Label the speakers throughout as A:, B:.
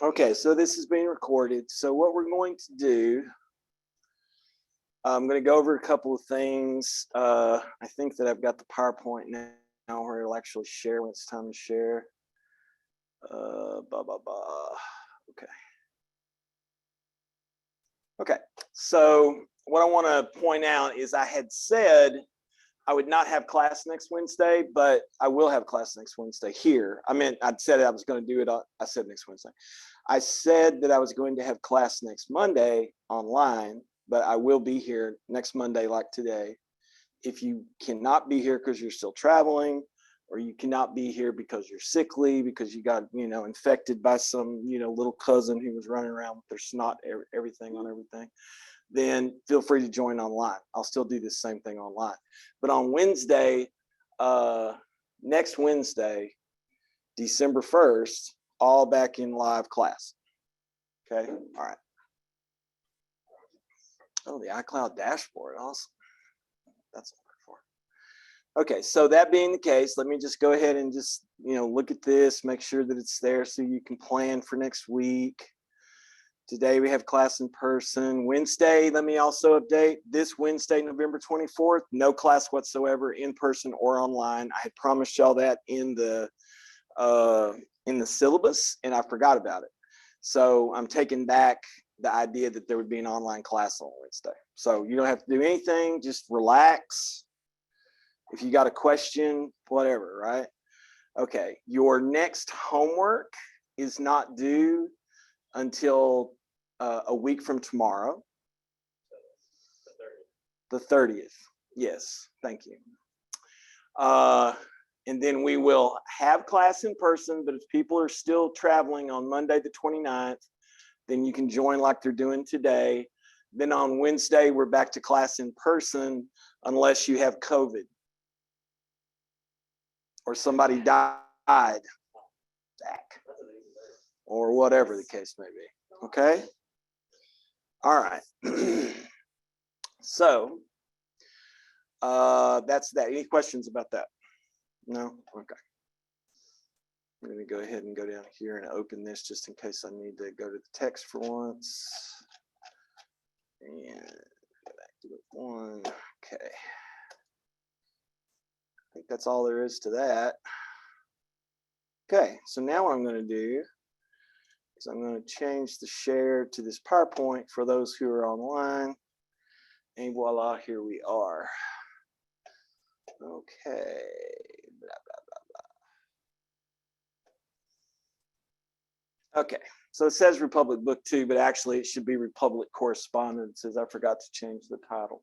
A: Okay, so this is being recorded. So what we're going to do, I'm going to go over a couple of things. I think that I've got the PowerPoint now where it'll actually share when it's time to share. Okay. Okay, so what I want to point out is I had said I would not have class next Wednesday, but I will have class next Wednesday here. I meant I'd said I was going to do it. I said next Wednesday. I said that I was going to have class next Monday online, but I will be here next Monday like today. If you cannot be here because you're still traveling, or you cannot be here because you're sickly, because you got, infected by some, little cousin who was running around with their snot, everything on everything, then feel free to join online. I'll still do the same thing online. But on Wednesday, next Wednesday, December 1st, all back in live class. Okay, all right. Oh, the iCloud dashboard, awesome. That's what I'm for. Okay, so that being the case, let me just go ahead and just, look at this, make sure that it's there so you can plan for next week. Today we have class in person. Wednesday, let me also update. This Wednesday, November 24th, no class whatsoever, in person or online. I had promised y'all that in the syllabus, and I forgot about it. So I'm taking back the idea that there would be an online class on Wednesday. So you don't have to do anything, just relax. If you got a question, whatever, right? Okay, your next homework is not due until a week from tomorrow. The 30th. Yes, thank you. And then we will have class in person, but if people are still traveling on Monday the 29th, then you can join like they're doing today. Then on Wednesday, we're back to class in person unless you have COVID or somebody died, or whatever the case may be. Okay? All right. So that's that. Any questions about that? No? Okay. I'm going to go ahead and go down here and open this just in case I need to go to the text for once. And go back to the one. Okay. I think that's all there is to that. Okay, so now what I'm going to do is I'm going to change the share to this PowerPoint for those who are online. And voila, here we are. Okay. Blah, blah, blah, blah. Okay, so it says Republic Book 2, but actually it should be Republic Correspondences. I forgot to change the title.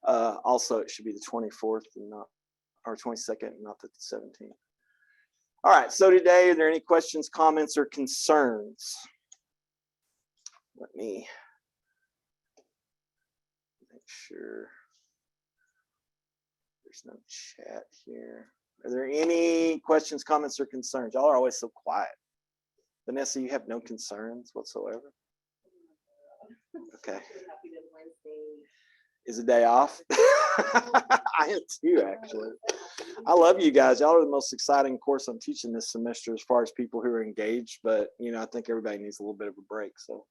A: Also, it should be the 24th and not, or 22nd, not the 17th. All right, so today, are there any questions, comments, or concerns? Let me make sure there's no chat here. Are there any questions, comments, or concerns? Y'all are always so quiet. Vanessa, you have no concerns whatsoever? Okay. Is a day off? I am too, actually. I love you guys. Y'all are the most exciting course I'm teaching this semester as far as people who are engaged, but I think everybody needs a little bit of a break. So,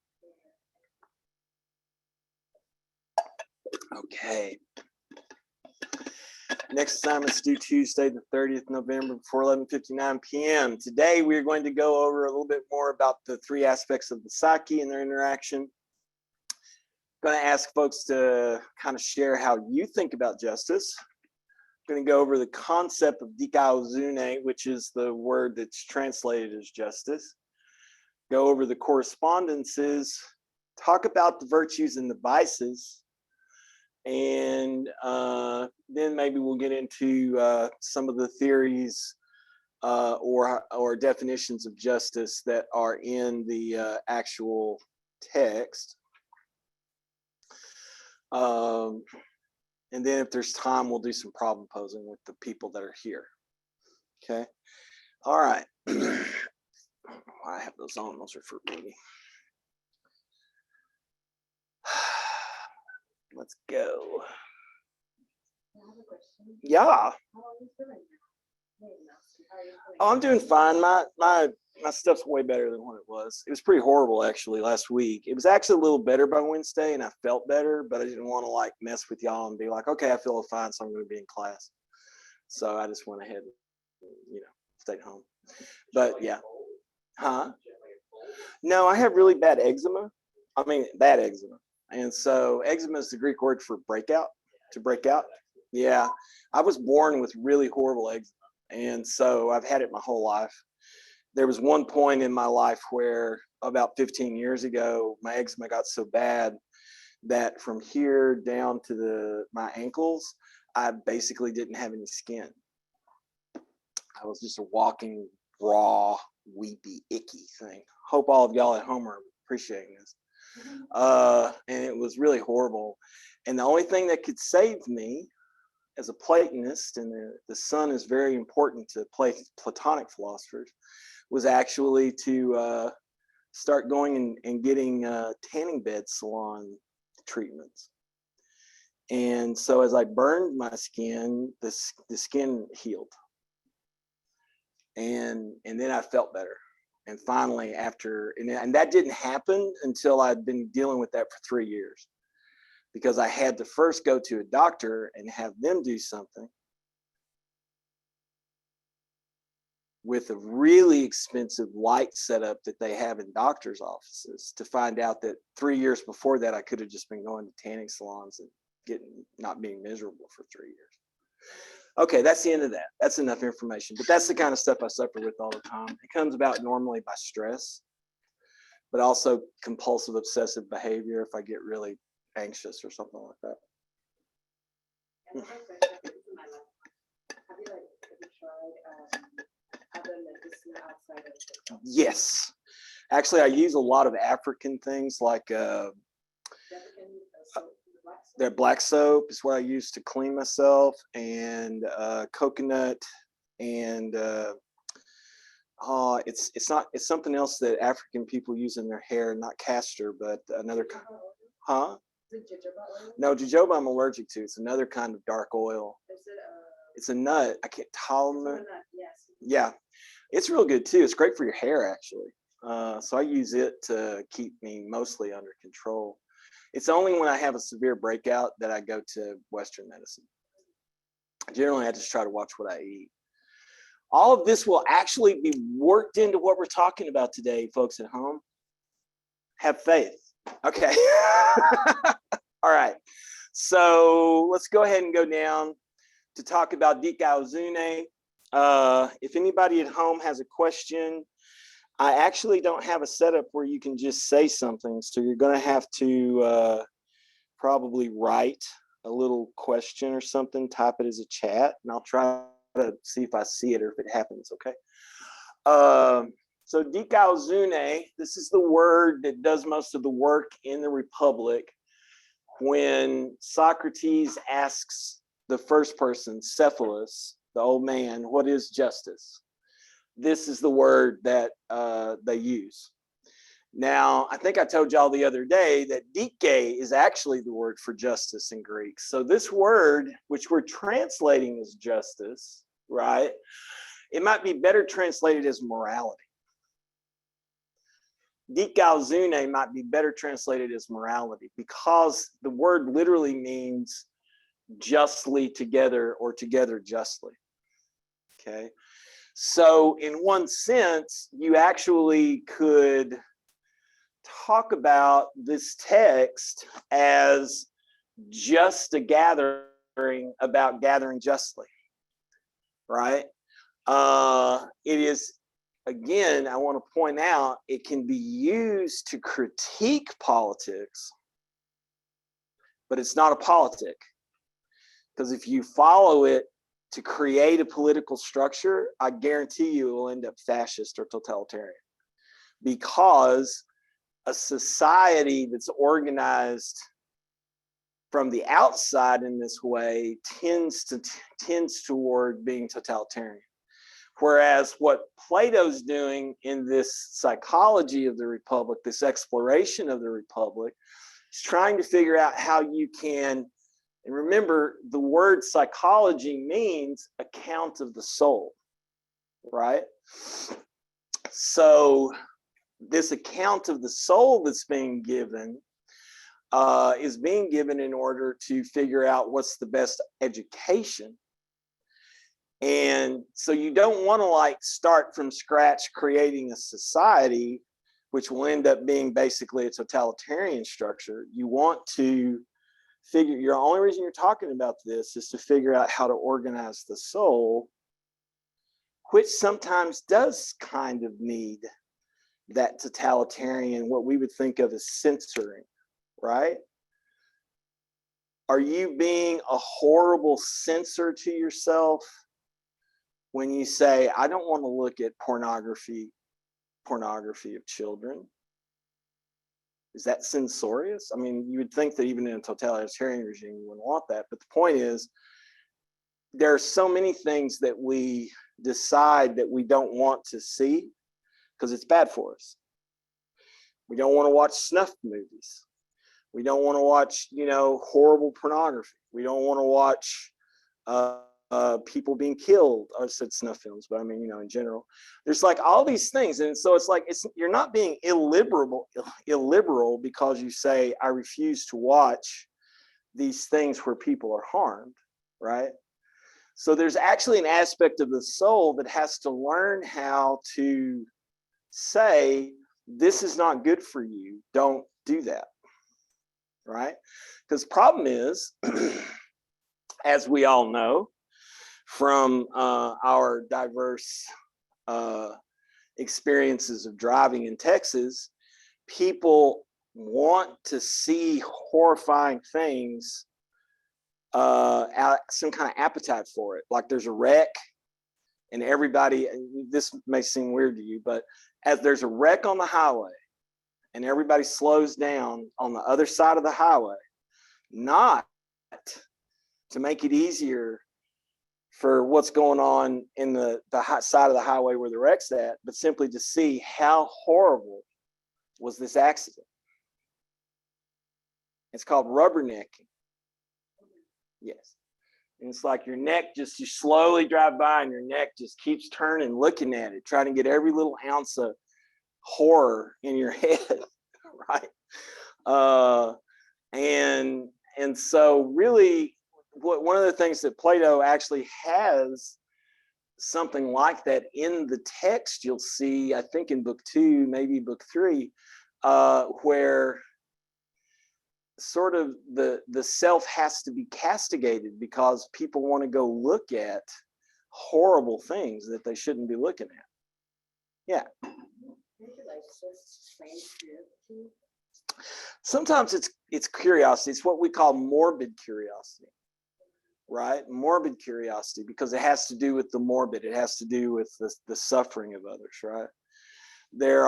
A: okay. Next assignment's due Tuesday, the 30th November, before 11:59 p.m. Today, we're going to go over a little bit more about the three aspects of the psyche and their interaction. I'm going to ask folks to kind of share how you think about justice. I'm going to go over the concept of Decalzune, which is the word that's translated as justice. Go over the correspondences, talk about the virtues and the vices, and then maybe we'll get into some of the theories or definitions of justice that are in the actual text. And then if there's time, we'll do some problem posing with the people that are here. Okay. All right. I have those on. Those are for me. Let's go. Yeah. Oh, I'm doing fine. My my stuff's way better than what it was. It was pretty horrible actually last week. It was actually a little better by Wednesday, and I felt better, but I didn't want to like mess with y'all and be like, okay, I feel fine, so I'm going to be in class. So I just went ahead and, stayed home. But yeah. Huh? No, I have really bad eczema. I mean, bad eczema. And so eczema is the Greek word for breakout, to break out. Yeah. I was born with really horrible eczema. And so I've had it my whole life. There was one point in my life where about 15 years ago, my eczema got so bad that from here down to my ankles, I basically didn't have any skin. I was just a walking, raw, weepy, icky thing. Hope all of y'all at home are appreciating this. And it was really horrible. And the only thing that could save me as a Platonist, and the sun is very important to Platonic philosophers, was actually to start going and getting tanning bed salon treatments. And so as I burned my skin, the skin healed. And then I felt better. And finally, and that didn't happen until I'd been dealing with that for 3 years, because I had to first go to a doctor and have them do something with a really expensive light setup that they have in doctor's offices, to find out that 3 years before that, I could have just been going to tanning salons and not being miserable for 3 years. Okay, that's the end of that. That's enough information. But that's the kind of stuff I suffer with all the time. It comes about normally by stress, but also compulsive obsessive behavior if I get really anxious or something like that.
B: Have you tried other medicine outside of the...
A: Yes. Actually, I use a lot of African things like their black soap is what I use to clean myself, and coconut, and it's something else that African people use in their hair, not castor, but another kind. Huh? No, jojoba I'm allergic to. It's another kind of dark oil. It's a nut. I can't tolerate. Yeah, it's real good too. It's great for your hair actually. So I use it to keep me mostly under control. It's only when I have a severe breakout that I go to Western medicine. Generally, I just try to watch what I eat. All of this will actually be worked into what we're talking about today, folks at home. Have faith. Okay. All right. So let's go ahead and go down to talk about Decalzune. If anybody at home has a question, I actually don't have a setup where you can just say something. So you're going to have to probably write a little question or something, type it as a chat, and I'll try to see if I see it or if it happens, okay? So Decalzune, this is the word that does most of the work in the Republic when Socrates asks the first person, Cephalus, the old man, what is justice? This is the word that they use. Now, I think I told y'all the other day that dike is actually the word for justice in Greek. So this word, which we're translating as justice, right? It might be better translated as morality. Decalzune might be better translated as morality, because the word literally means justly together or together justly. Okay. So in one sense, you actually could talk about this text as just a gathering about gathering justly, right? It is, again, I want to point out, it can be used to critique politics, but it's not a politic. Because if you follow it to create a political structure, I guarantee you it will end up fascist or totalitarian. Because a society that's organized from the outside in this way tends toward being totalitarian. Whereas what Plato's doing in this psychology of the Republic, this exploration of the Republic, is trying to figure out how you can, and remember, the word psychology means account of the soul, right? So this account of the soul that's being given is being given in order to figure out what's the best education. And so you don't want to like start from scratch creating a society which will end up being basically a totalitarian structure. You want to figure, your only reason you're talking about this is to figure out how to organize the soul, which sometimes does kind of need that totalitarian, what we would think of as censoring, right? Are you being a horrible censor to yourself when you say, I don't want to look at pornography of children? Is that censorious? I mean, you would think that even in a totalitarian regime, you wouldn't want that. But the point is, there are so many things that we decide that we don't want to see because it's bad for us. We don't want to watch snuff movies. We don't want to watch, you know, horrible pornography. We don't want to watch people being killed. I said snuff films, but I mean, you know, in general, there's like all these things. And so it's like, you're not being illiberal because you say, I refuse to watch these things where people are harmed, right? So there's actually an aspect of the soul that has to learn how to say, this is not good for you. Don't do that, right? Because the problem is, as we all know, from our diverse experiences of driving in Texas, people want to see horrifying things, some kind of appetite for it. Like there's a wreck and everybody, this may seem weird to you, but as there's a wreck on the highway and everybody slows down on the other side of the highway, not to make it easier for what's going on in the side of the highway where the wreck's at, but simply to see how horrible was this accident. It's called rubbernecking. Yes. And it's like your neck just, you slowly drive by and your neck just keeps turning, looking at it, trying to get every little ounce of horror in your head, right? And so really, one of the things that Plato actually has something like that in the text, you'll see, I think in book 2, maybe book 3, where sort of the self has to be castigated because people want to go look at horrible things that they shouldn't be looking at. Yeah. Sometimes it's curiosity. It's what we call morbid curiosity, right? Morbid curiosity, because it has to do with the morbid. It has to do with the suffering of others, right? There's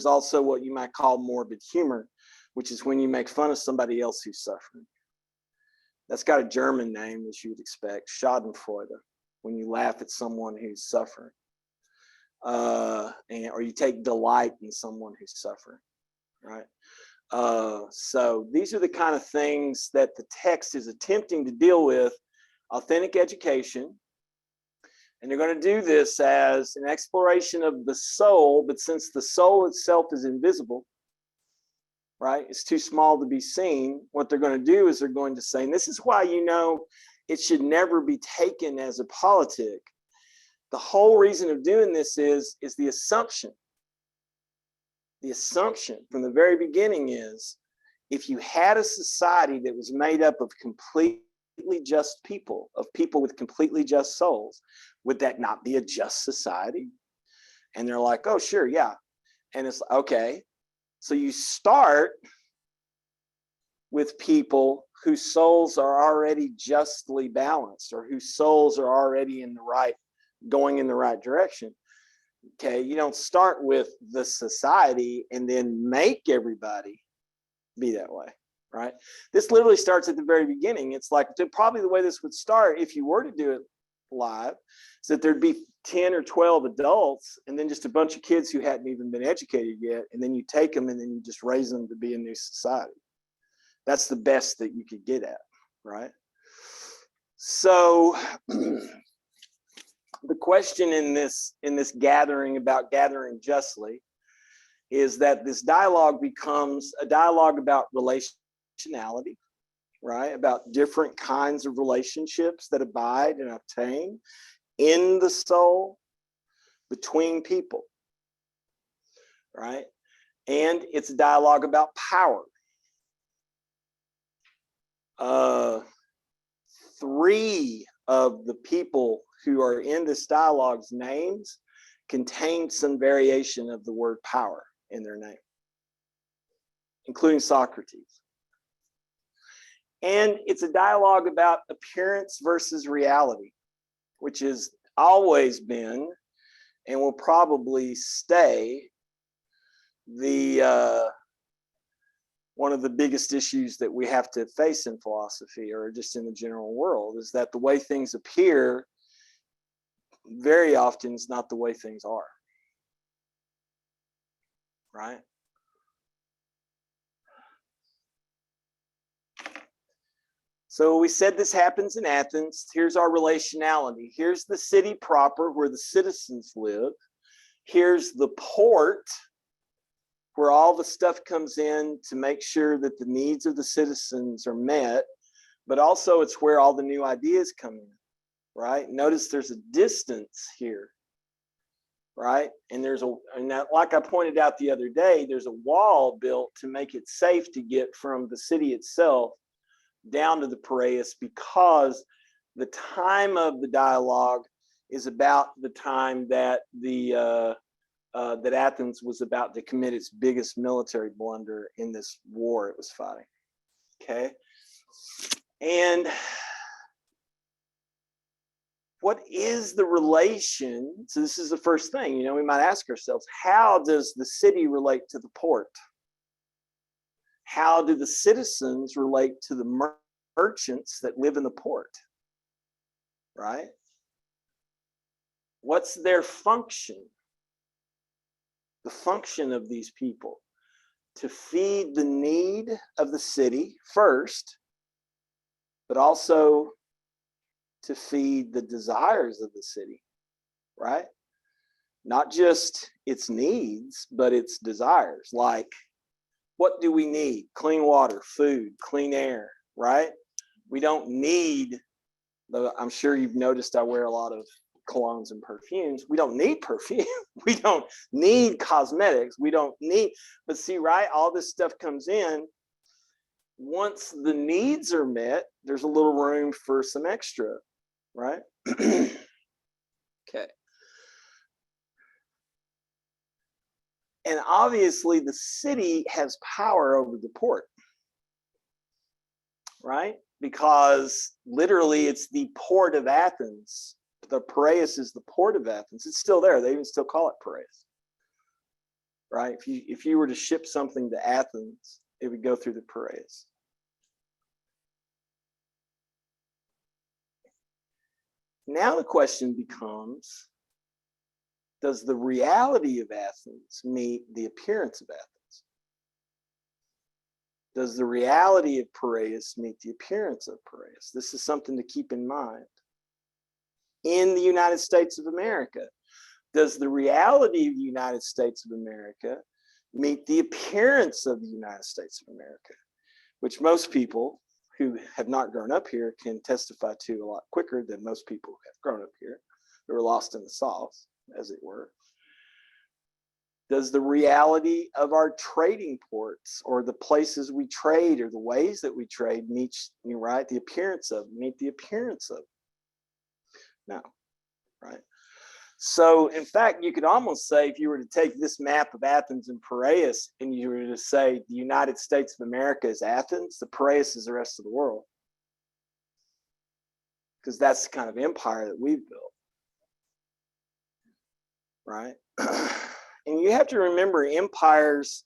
A: also what you might call morbid humor, which is when you make fun of somebody else who's suffering. That's got a German name, as you'd expect, Schadenfreude, when you laugh at someone who's suffering. Or you take delight in someone who's suffering, right? So these are the kind of things that the text is attempting to deal with. Authentic education, and they're going to do this as an exploration of the soul, but since the soul itself is invisible, right, it's too small to be seen, what they're going to do is they're going to say, and this is why, you know, it should never be taken as a politic. The whole reason of doing this is the assumption. The assumption from the very beginning is, if you had a society that was made up of completely just people, of people with completely just souls, would that not be a just society? And they're like, oh, sure, yeah. And it's okay. So you start with people whose souls are already justly balanced, or whose souls are already going in the right direction. Okay, you don't start with the society and then make everybody be that way, right? This literally starts at the very beginning. It's like, probably the way this would start, if you were to do it live, is that there'd be 10 or 12 adults and then just a bunch of kids who hadn't even been educated yet, and then you take them and then you just raise them to be a new society. That's the best that you could get at, right? So the question in this gathering about gathering justly is that this dialogue becomes a dialogue about relationality, right? About different kinds of relationships that abide and obtain in the soul between people, right? And it's a dialogue about power. Three of the people who are in this dialogue's names contain some variation of the word power in their name, including Socrates. And it's a dialogue about appearance versus reality, which has always been and will probably stay the one of the biggest issues that we have to face in philosophy, or just in the general world, is that the way things appear very often is not the way things are, right? So we said this happens in Athens. Here's our relationality. Here's the city proper where the citizens live. Here's the port where all the stuff comes in to make sure that the needs of the citizens are met, but also it's where all the new ideas come in, right? Notice there's a distance here, right? And like I pointed out the other day, there's a wall built to make it safe to get from the city itself down to the Piraeus, because the time of the dialogue is about the time that that Athens was about to commit its biggest military blunder in this war it was fighting. Okay, and what is the relation? So this is the first thing, we might ask ourselves, how does the city relate to the port? How do the citizens relate to the merchants that live in the port, right? What's their function? The function of these people: to feed the need of the city first, but also to feed the desires of the city, right? Not just its needs, but its desires. Like, what do we need? Clean water, food, clean air, right? We don't need, I'm sure you've noticed I wear a lot of colognes and perfumes. We don't need perfume. We don't need cosmetics. We don't need, but see, right? All this stuff comes in. Once the needs are met, there's a little room for some extra, right? Okay. And obviously the city has power over the port, right? Because literally it's the port of Athens. The Piraeus is the port of Athens. It's still there. They even still call it Piraeus, right? If you were to ship something to Athens, it would go through the Piraeus. Now the question becomes, does the reality of Athens meet the appearance of Athens? Does the reality of Piraeus meet the appearance of Piraeus? This is something to keep in mind. In the United States of America, does the reality of the United States of America meet the appearance of the United States of America? Which most people who have not grown up here can testify to a lot quicker than most people who have grown up here, who are lost in the sauce, as it were. Does the reality of our trading ports, or the places we trade, or the ways that we trade meet, right, the appearance of? No, right? So in fact, you could almost say, if you were to take this map of Athens and Piraeus and you were to say the United States of America is Athens, the Piraeus is the rest of the world. Because that's the kind of empire that we've built, right? And you have to remember, empires,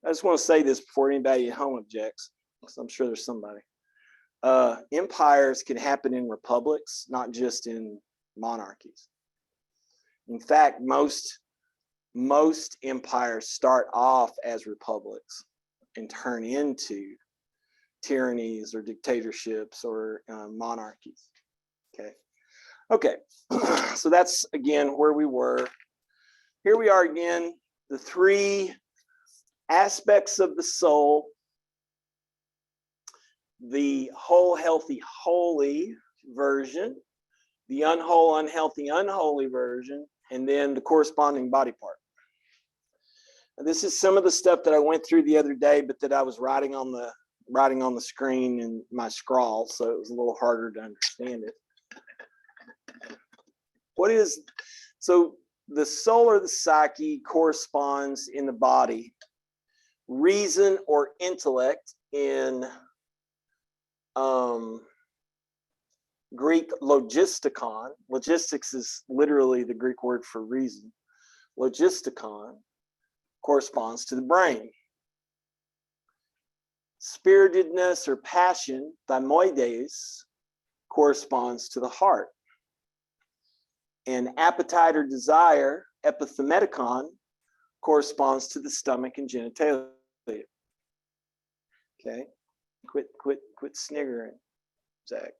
A: I just want to say this before anybody at home objects, because I'm sure there's somebody. Empires can happen in republics, not just in monarchies. In fact, most empires start off as republics and turn into tyrannies or dictatorships or monarchies. Okay, Okay, so that's again where we were. Here we are again, the three aspects of the soul: the whole, healthy, holy version, the unwhole, unhealthy, unholy version, and then the corresponding body part. And this is some of the stuff that I went through the other day, but that I was writing on the screen in my scrawl, so it was a little harder to understand it. So the soul or the psyche corresponds in the body. Reason or intellect in Greek logistikon. Logistics is literally the Greek word for reason. Logistikon corresponds to the brain. Spiritedness or passion, thymoides, corresponds to the heart. And appetite or desire, epithemicon, corresponds to the stomach and genitalia. Okay, quit sniggering, Zach.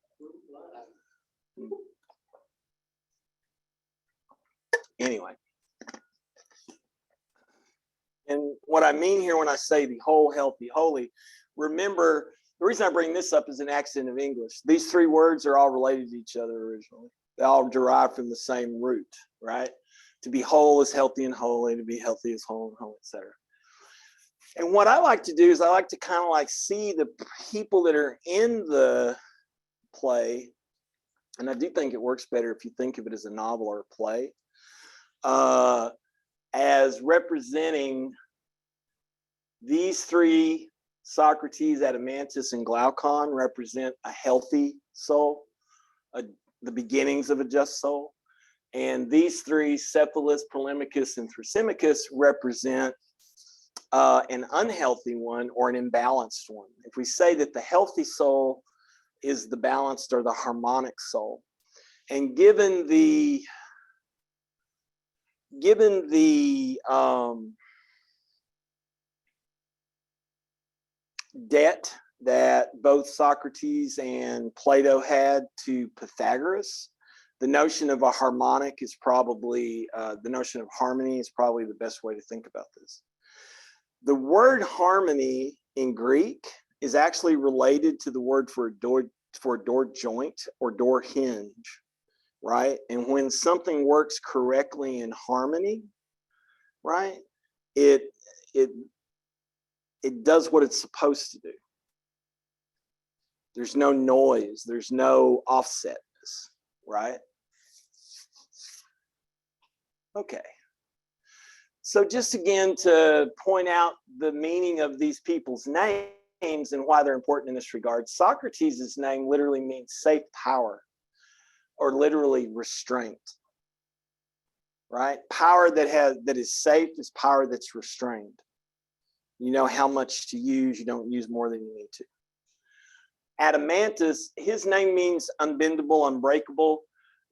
A: Anyway, and what I mean here when I say the whole, healthy, holy, remember, the reason I bring this up is an accent of English. These three words are all related to each other originally. They all derive from the same root, right? To be whole is healthy and holy, to be healthy is whole and holy, etc. And what I like to do is I like to kind of like see the people that are in the play, and I do think it works better if you think of it as a novel or a play, as representing these three: Socrates, Adeimantus, and Glaucon represent a healthy soul, the beginnings of a just soul. And these three, Cephalus, Polemachus, and Thrasymachus, represent an unhealthy one or an imbalanced one. If we say that the healthy soul is the balanced or the harmonic soul, and given the debt that both Socrates and Plato had to Pythagoras, the notion of a harmonic is probably, the notion of harmony is probably the best way to think about this. The word harmony in Greek is actually related to the word for a door joint or door hinge, right? And when something works correctly in harmony, right, it does what it's supposed to do. There's no noise, there's no offsetness, right? Okay. So just again to point out the meaning of these people's names and why they're important in this regard, Socrates' name literally means safe power, or literally restraint, right? Power that is safe is power that's restrained. You know how much to use, you don't use more than you need to. Adeimantus, his name means unbendable, unbreakable.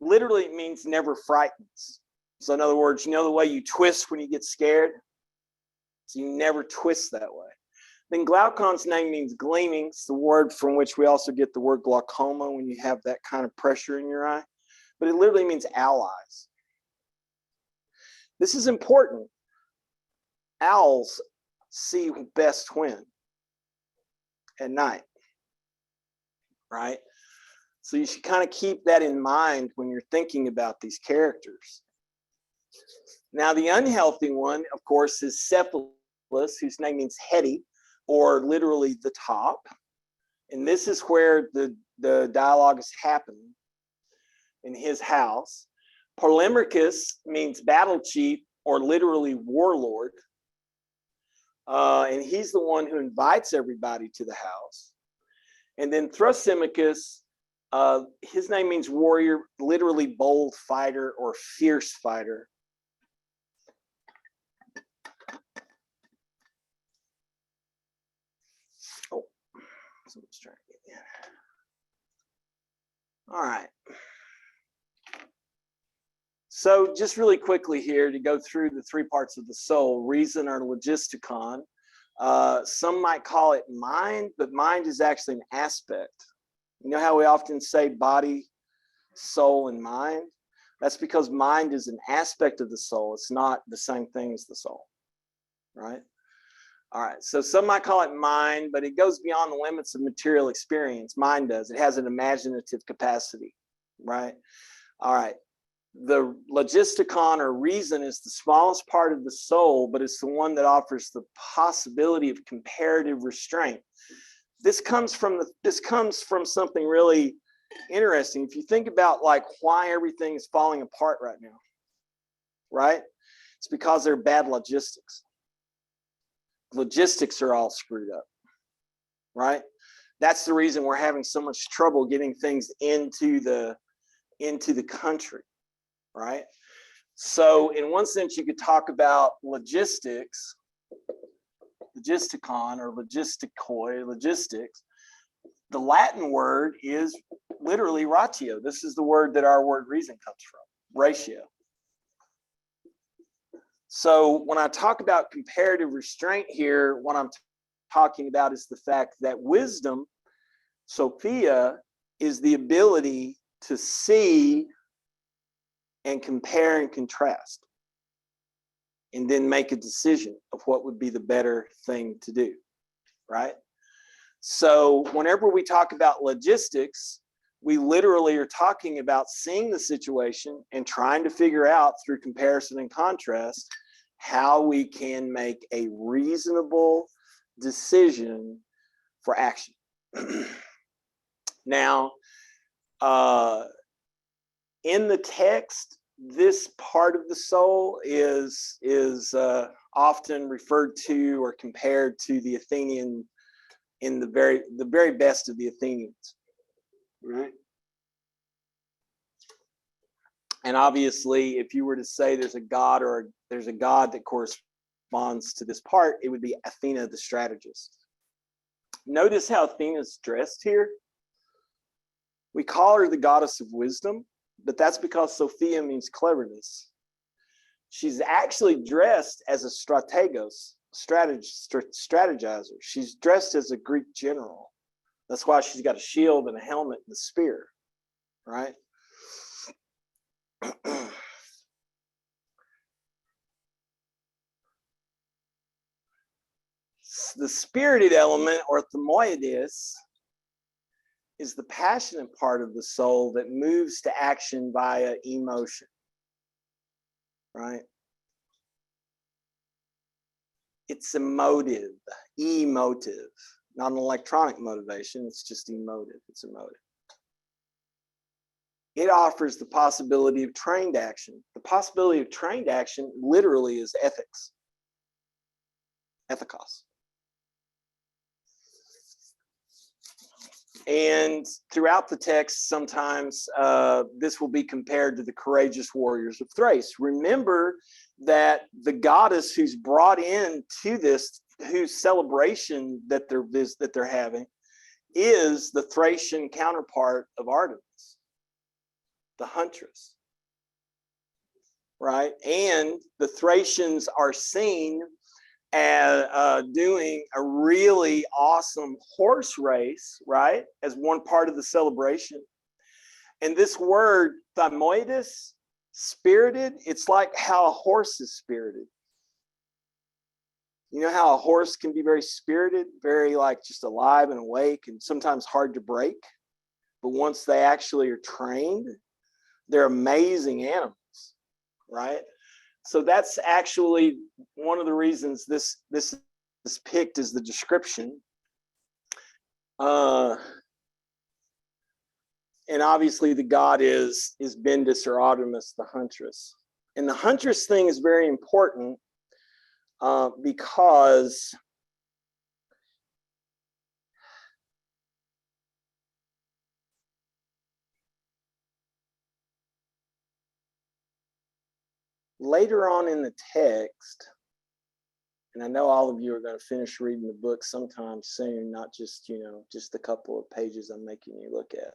A: Literally, it means never frightens. So in other words, you know the way you twist when you get scared? So you never twist that way. Then Glaucon's name means gleaming. It's the word from which we also get the word glaucoma, when you have that kind of pressure in your eye. But it literally means allies. This is important. Owls see best when? At night, right? So you should kind of keep that in mind when you're thinking about these characters. Now, the unhealthy one, of course, is Cephalus, whose name means heady, or literally the top. And this is where the dialogue is happening, in his house. Polemachus means battle chief, or literally warlord. And he's the one who invites everybody to the house. And then Thrasymachus, his name means warrior, literally bold fighter or fierce fighter. Oh, someone's trying to get in. All right. So just really quickly here to go through the three parts of the soul: reason or logistikon. Some might call it mind, but mind is actually an aspect. You know how we often say body soul and mind? That's because mind is an aspect of the soul. It's not the same thing as the soul, right? All right, so some might call it mind, but it goes beyond the limits of material experience. Mind does. It has an imaginative capacity, right? All right. The logisticon, or reason, is the smallest part of the soul, but it's the one that offers the possibility of comparative restraint. This comes from something really interesting. If you think about like why everything is falling apart right now, right? It's because there are bad logistics. Logistics are all screwed up, right? That's the reason we're having so much trouble getting things into the country, right? So in one sense, you could talk about logistics, logisticon, or logisticoi, logistics. The Latin word is literally ratio. This is the word that our word reason comes from, ratio. So when I talk about comparative restraint here, what I'm talking about is the fact that wisdom, Sophia, is the ability to see and compare and contrast, and then make a decision of what would be the better thing to do, right? So whenever we talk about logistics, we literally are talking about seeing the situation and trying to figure out through comparison and contrast how we can make a reasonable decision for action. Now, in the text, this part of the soul is often referred to or compared to the Athenian, in the very best of the Athenians, right? And obviously, if you were to say there's a god that corresponds to this part, it would be Athena the strategist. Notice how Athena's dressed here. We call her the goddess of wisdom, but that's because Sophia means cleverness. She's actually dressed as a strategos, strategizer. She's dressed as a Greek general. That's why she's got a shield and a helmet and a spear, right? The spirited element, or thermoides, is the passionate part of the soul that moves to action via emotion, right? It's emotive, not an electronic motivation. It's just emotive. It's emotive. It offers the possibility of trained action. The possibility of trained action literally is ethics, ethikos. And throughout the text, sometimes this will be compared to the courageous warriors of Thrace. Remember that the goddess who's brought in to this, whose celebration that they're having, is the Thracian counterpart of Artemis, the huntress, right? And the Thracians are seen as doing a really awesome horse race, right, as one part of the celebration. And this word thymoides, spirited, it's like how a horse is spirited. You know how a horse can be very spirited, very like just alive and awake, and sometimes hard to break. But once they actually are trained, they're amazing animals, right? So that's actually one of the reasons this is picked as the description. And obviously the god is Bendis, or Artemis, the huntress. And the huntress thing is very important because later on in the text, and I know all of you are going to finish reading the book sometime soon, not just, just the couple of pages I'm making you look at.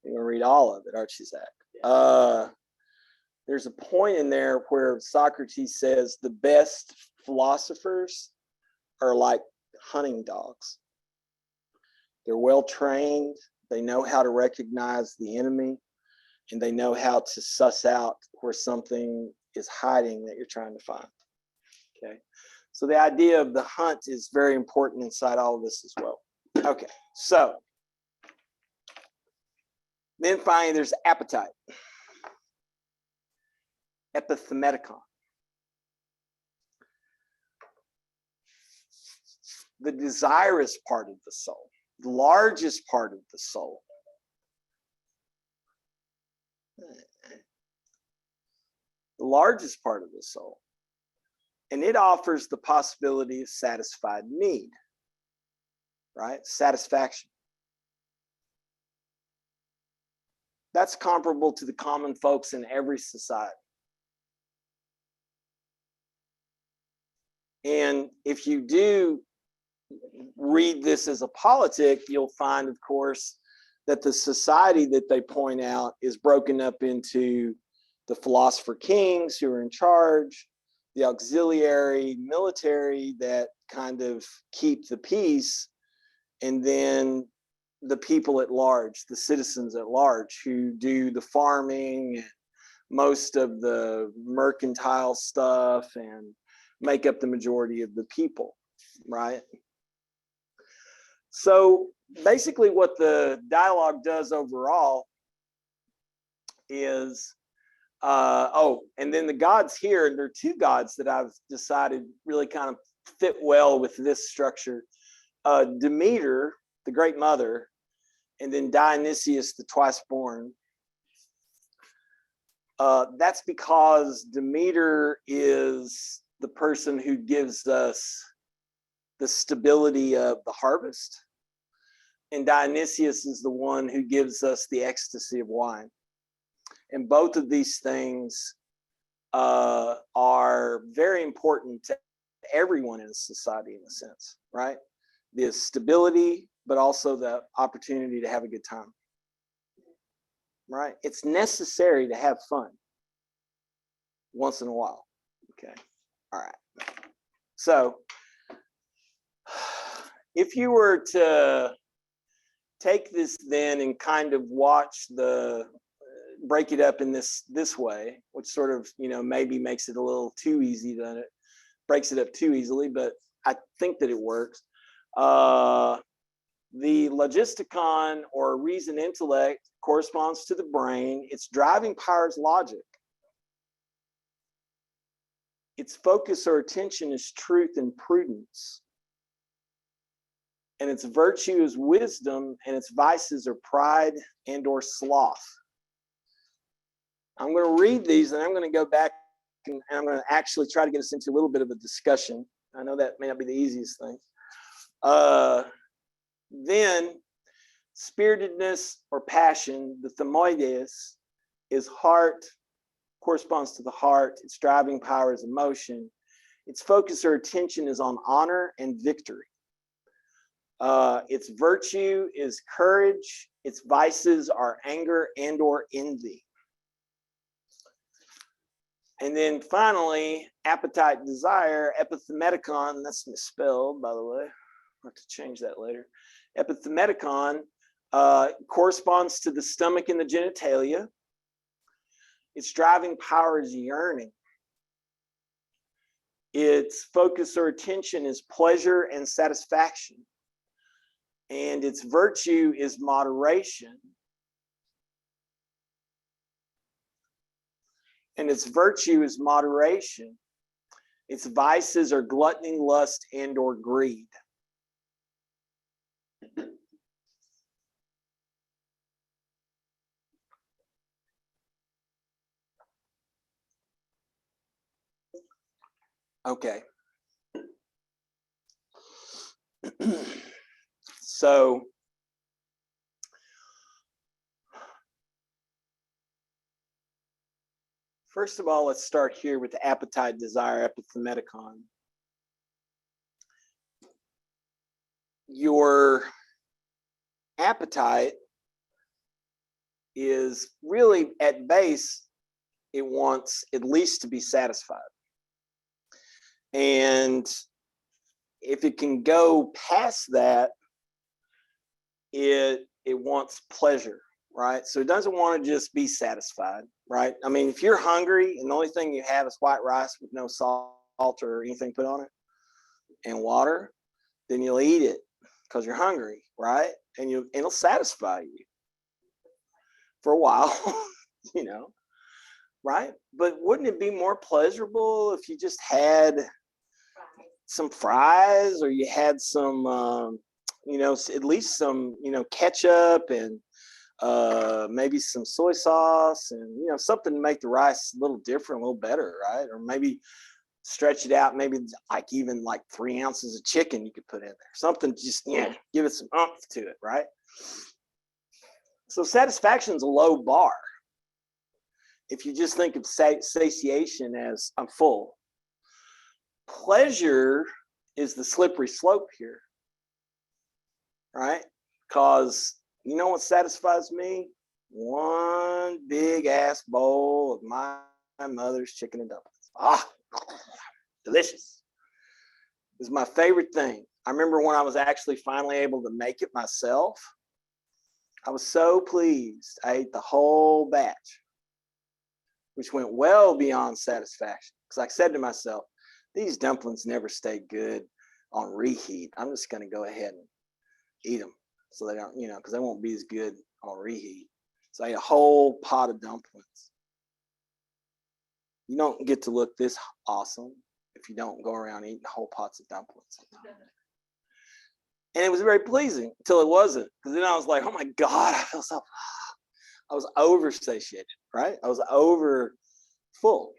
A: You're going to read all of it, aren't you, Zach? There's a point in there where Socrates says the best philosophers are like hunting dogs. They're well trained. They know how to recognize the enemy. and they know how to suss out where something is hiding that you're trying to find. Okay, so the idea of the hunt is very important inside all of this as well. Okay, so then finally there's appetite, epithemetical. The desirous part of the soul, the largest part of the soul. The largest part of the soul. And it offers the possibility of satisfied need, right? Satisfaction. That's comparable to the common folks in every society. And if you do read this as a politic, you'll find, of course, that the society that they point out is broken up into the philosopher kings who are in charge, the auxiliary military that kind of keep the peace, and then the people at large, the citizens at large who do the farming and most of the mercantile stuff and make up the majority of the people, right? So basically what the dialogue does overall is, and then the gods here, there are two gods that I've decided really kind of fit well with this structure. Demeter, the great mother, and then Dionysius, the twice born. That's because Demeter is the person who gives us the stability of the harvest, and Dionysius is the one who gives us the ecstasy of wine. And both of these things are very important to everyone in a society, in a sense, right? The stability, but also the opportunity to have a good time, right? It's necessary to have fun once in a while. Okay, all right. So if you were to take this then and kind of watch the, break it up in this way, which sort of, you know, maybe makes it a little too easy, to breaks it up too easily, but I think that it works. The logisticon, or reason intellect, corresponds to the brain. Its driving power is logic. Its focus or attention is truth and prudence. And its virtue is wisdom, and its vices are pride and or sloth. I'm going to read these, and I'm going to go back and I'm going to actually try to get us into a little bit of a discussion. I know that may not be the easiest thing. Then spiritedness or passion, the thymoides, is heart, corresponds to the heart. Its driving power is emotion. Its focus or attention is on honor and victory. Its virtue is courage. Its vices are anger and or envy. And then finally, appetite, desire, epithemetical, that's misspelled, by the way. I'll have to change that later. Epithemetical corresponds to the stomach and the genitalia. Its driving power is yearning. Its focus or attention is pleasure and satisfaction. And its virtue is moderation. And its virtue is moderation. Its vices are gluttony, lust, and or greed. Okay. So first of all, let's start here with the appetite, desire, epithemetical. Your appetite is really, at base, it wants at least to be satisfied. And if it can go past that, it wants pleasure. right? So it doesn't want to just be satisfied, right? I mean, if you're hungry and the only thing you have is white rice with no salt or anything put on it and water, then you'll eat it because you're hungry, right? And it'll satisfy you for a while, you know, right? But wouldn't it be more pleasurable if you just had some fries, or you had some, you know, at least some, you know, ketchup and maybe some soy sauce and, you know, something to make the rice a little different, a little better, right? Or maybe stretch it out, maybe like even like 3 ounces of chicken you could put in there, something, just, you know, give it some oomph to it, right? So satisfaction is a low bar. If you just think of satiation as I'm full, pleasure is the slippery slope here, right? Because you know what satisfies me? One big ass bowl of my mother's chicken and dumplings. Ah, delicious. It's my favorite thing. I remember when I was actually finally able to make it myself, I was so pleased. I ate the whole batch, which went well beyond satisfaction. Because I said to myself, these dumplings never stay good on reheat. I'm just going to go ahead and eat them so they don't, you know, because they won't be as good on reheat. So I ate a whole pot of dumplings. You don't get to look this awesome if you don't go around eating whole pots of dumplings. And it was very pleasing until it wasn't. Because then I was like, oh my God, I was over satiated, right? I was over full.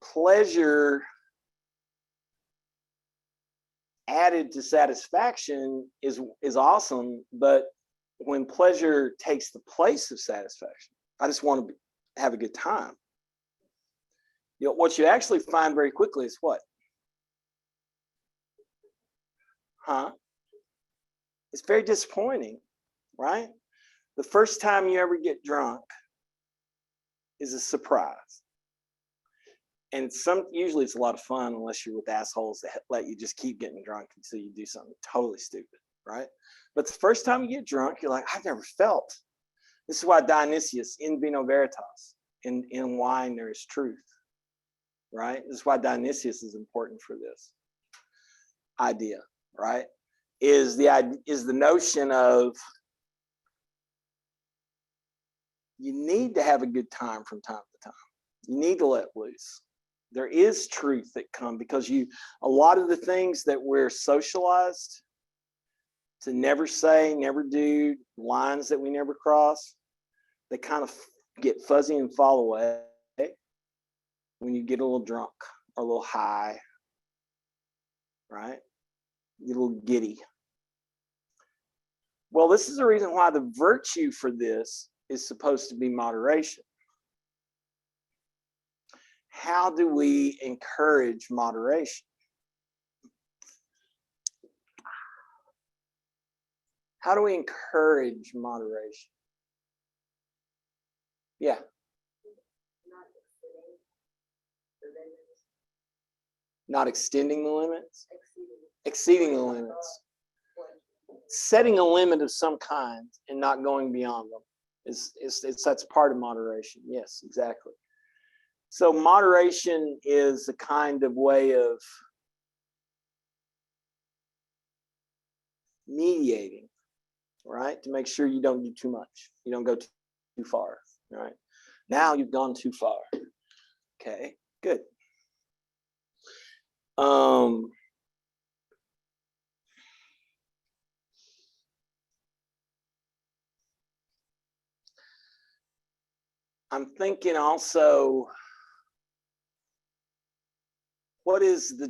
A: Pleasure added to satisfaction is awesome, but when pleasure takes the place of satisfaction, I just want to have a good time. You know, what you actually find very quickly is what? It's very disappointing, right? The first time you ever get drunk is a surprise. And usually it's a lot of fun unless you're with assholes that let you just keep getting drunk until you do something totally stupid, right? But the first time you get drunk, you're like, I've never felt. This is why Dionysius, in vino veritas, in wine there is truth, right? This is why Dionysius is important for this idea, right? Is the notion of you need to have a good time from time to time. You need to let loose. There is truth that comes because a lot of the things that we're socialized to never say, never do, lines that we never cross, they kind of get fuzzy and fall away when you get a little drunk or a little high, right? You get a little giddy. Well, this is the reason why the virtue for this is supposed to be moderation. How do we encourage moderation? How do we encourage moderation? Yeah. Not extending the limits? Exceeding the limits. Setting a limit of some kind and not going beyond them that's part of moderation. Yes, exactly. So moderation is a kind of way of mediating, right? To make sure you don't do too much. You don't go too far, right? Now you've gone too far. Okay, good. I'm thinking also, what is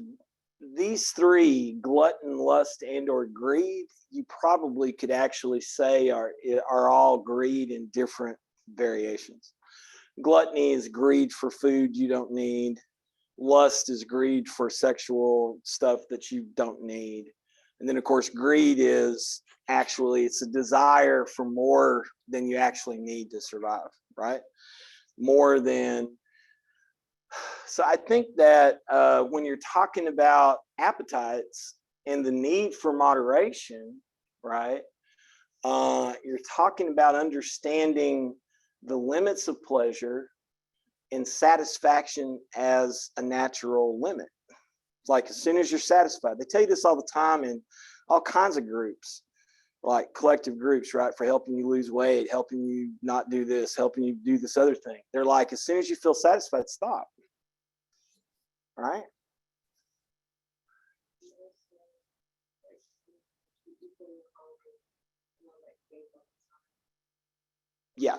A: these three, glutton, lust, and or greed, you probably could actually say are all greed in different variations. Gluttony is greed for food you don't need. Lust is greed for sexual stuff that you don't need. And then of course, greed is actually, it's a desire for more than you actually need to survive, right? More than. So I think that when you're talking about appetites and the need for moderation, right, You're talking about understanding the limits of pleasure and satisfaction as a natural limit. Like as soon as you're satisfied, they tell you this all the time in all kinds of groups, like collective groups, right? For helping you lose weight, helping you not do this, helping you do this other thing. They're like, as soon as you feel satisfied, stop. Right? Yeah.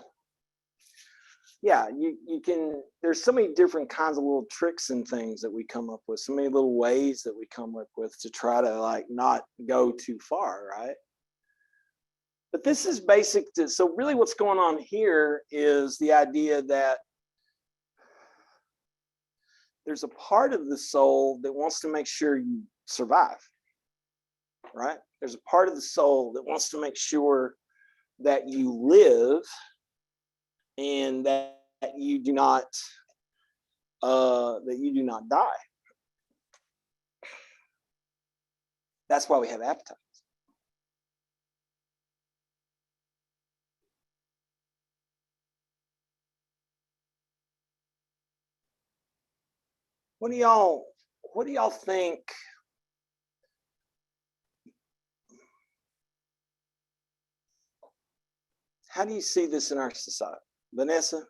A: Yeah, you can, there's so many different kinds of little tricks and things that we come up with, so many little ways that we come up with to try to like not go too far, right? But this is basic to, so really what's going on here is the idea that there's a part of the soul that wants to make sure you survive, right? There's a part of the soul that wants to make sure that you live and that you do not die. That's why we have appetite. What do y'all think? How do you see this in our society? Vanessa,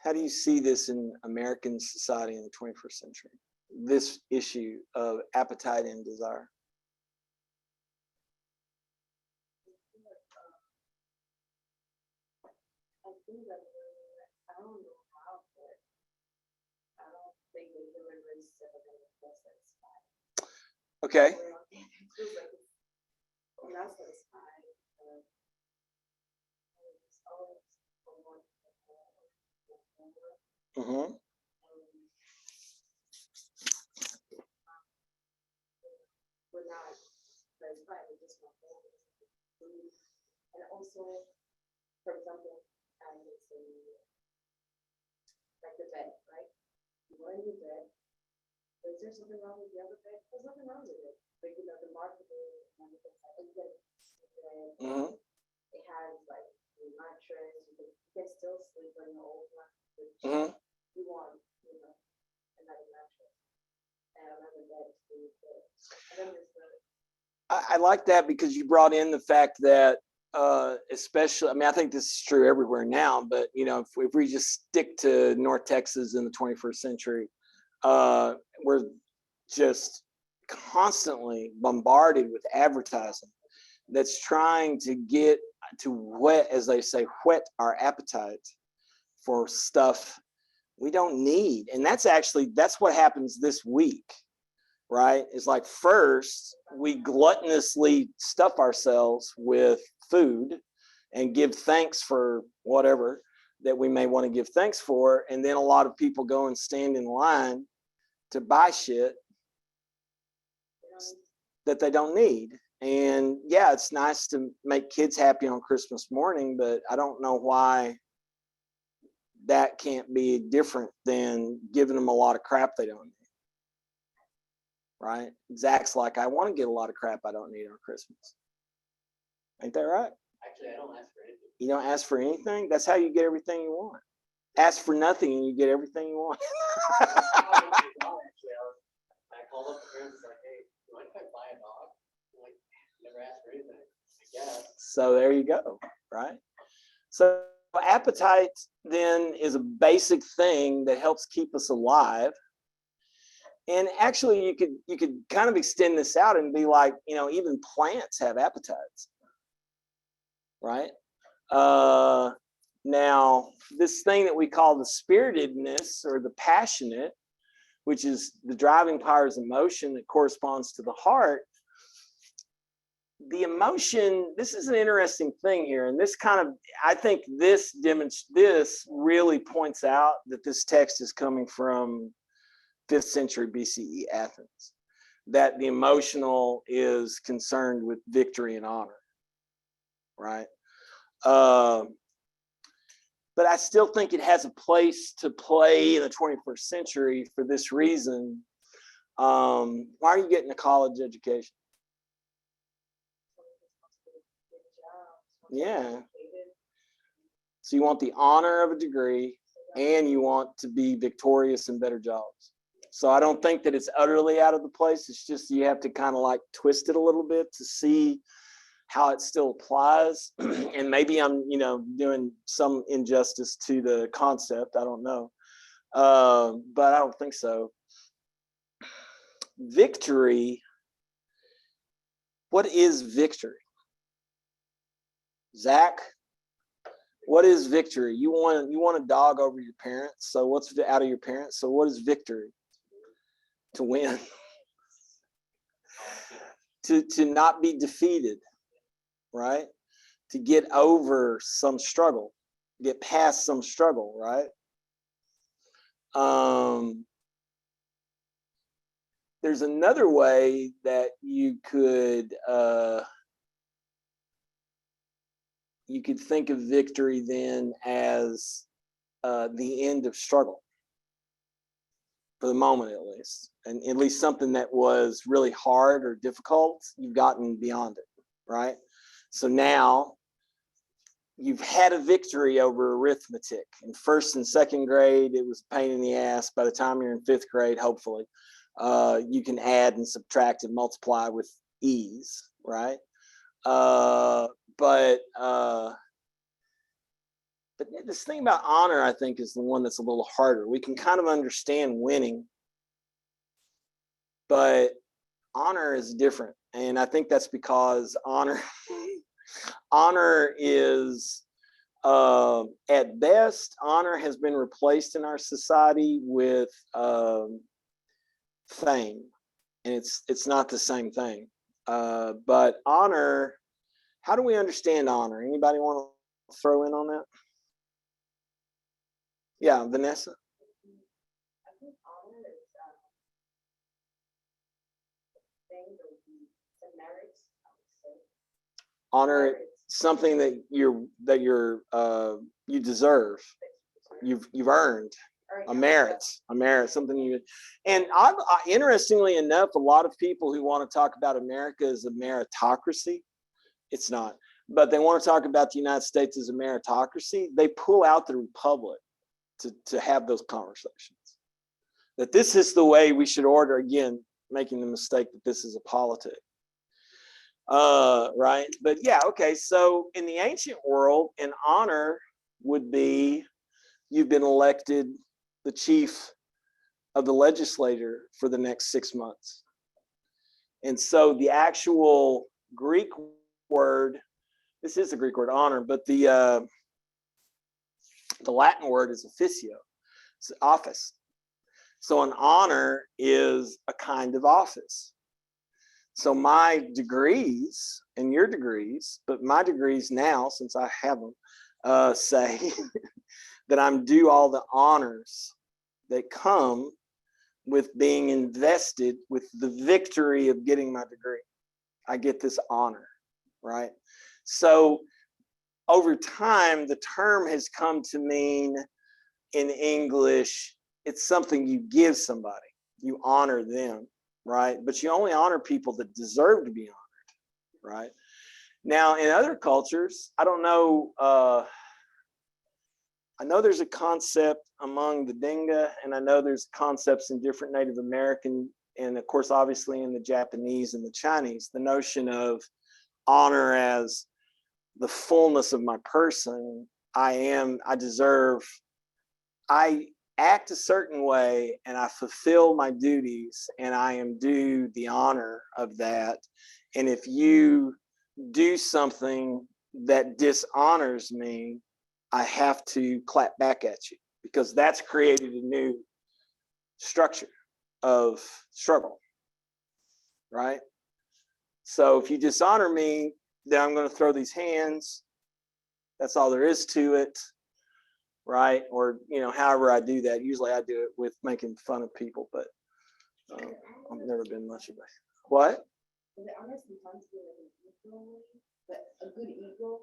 A: how do you see this in American society in the 21st century? This issue of appetite and desire?
B: I think that I don't know how, but I don't think the human race is ever going to feel satisfied.
A: Okay.
B: It feels like it's not satisfied. It's always for one
A: Mm-hmm.
B: We're not satisfied with just one food. And also, for example, I would say, like the bed, right? You go in your bed. Is there something wrong with the other bed? There's nothing wrong with it. But you know, the marketing and everything,
A: Mm-hmm.
B: it has like the mattress. You can still sleep on your old one.
A: Mm-hmm.
B: You want, you know, another mattress and another bed to sleep with. And then there's the
A: I like that because you brought in the fact that especially, I mean, I think this is true everywhere now, but you know, if we just stick to North Texas in the 21st century, we're just constantly bombarded with advertising that's trying to get to whet, as they say, whet our appetite for stuff we don't need. And that's what happens this week, right? It's like first we gluttonously stuff ourselves with food and give thanks for whatever that we may want to give thanks for. And then a lot of people go and stand in line to buy shit that they don't need. And yeah, it's nice to make kids happy on Christmas morning, but I don't know why that can't be different than giving them a lot of crap they don't need. Right? Zach's like, I want to get a lot of crap I don't need on Christmas. Ain't that right?
C: Actually, I don't ask for anything.
A: You don't ask for anything? That's how you get everything you want. Ask for nothing and you get everything you want.
C: I called up the parents like, hey, do you mind if I buy a dog? I'm like, never asked for anything, I guess.
A: So there you go, right? So appetite then is a basic thing that helps keep us alive. And actually you could kind of extend this out and be like, you know, even plants have appetites, right? Now this thing that we call the spiritedness or the passionate, which is the driving powers of emotion that corresponds to the heart. The emotion, this is an interesting thing here. And this kind of, I think this really points out that this text is coming from 5th century BCE Athens, that the emotional is concerned with victory and honor, right? But I still think it has a place to play in the 21st century for this reason. Why are you getting a college education? Yeah. So you want the honor of a degree, and you want to be victorious in better jobs. So I don't think that it's utterly out of the place. It's just you have to kind of like twist it a little bit to see how it still applies. And maybe I'm, doing some injustice to the concept. I don't know. But I don't think so. Victory. What is victory? Zach? What is victory? You want a dog over your parents. So what's out of your parents? So what is victory? To win. to not be defeated, right? To get over some struggle, get past some struggle, right? There's another way that you could think of victory then as the end of struggle, for the moment at least, and at least something that was really hard or difficult, you've gotten beyond it, right? So now you've had a victory over arithmetic. In first and second grade, it was a pain in the ass. By the time you're in fifth grade, hopefully, you can add and subtract and multiply with ease, right? But this thing about honor, I think, is the one that's a little harder. We can kind of understand winning, but honor is different. And I think that's because honor is, at best, honor has been replaced in our society with fame. And it's not the same thing. But honor, how do we understand honor? Anybody want to throw in on that? Yeah, Vanessa.
B: I think honor is thing the merits, I would say.
A: Honor, something that you deserve, you've earned, a merit, something you. And interestingly enough, a lot of people who want to talk about America as a meritocracy, it's not, but they want to talk about the United States as a meritocracy. They pull out the republic to have those conversations. That this is the way we should order, again, making the mistake that this is a politic. Right? But yeah, okay. So in the ancient world, an honor would be you've been elected the chief of the legislature for the next 6 months. And so the actual Greek word, this is the Greek word honor, but the Latin word is officio, it's office. So an honor is a kind of office. So my degrees and your degrees, but my degrees now, since I have them, say that I'm due all the honors that come with being invested with the victory of getting my degree. I get this honor, right? So over time, the term has come to mean in English, it's something you give somebody, you honor them, right? But you only honor people that deserve to be honored, right? Now, in other cultures, I don't know, I know there's a concept among the Dinka, and I know there's concepts in different Native American, and of course, obviously in the Japanese and the Chinese, the notion of honor as the fullness of my person. I deserve, I act a certain way and I fulfill my duties and I am due the honor of that. And if you do something that dishonors me, I have to clap back at you because that's created a new structure of struggle, right? So if you dishonor me, then I'm going to throw these hands. That's all there is to it, right? Or, however I do that. Usually I do it with making fun of people, but I've never been much of a. What?
B: Is it honest sometimes with an ego, but a good ego?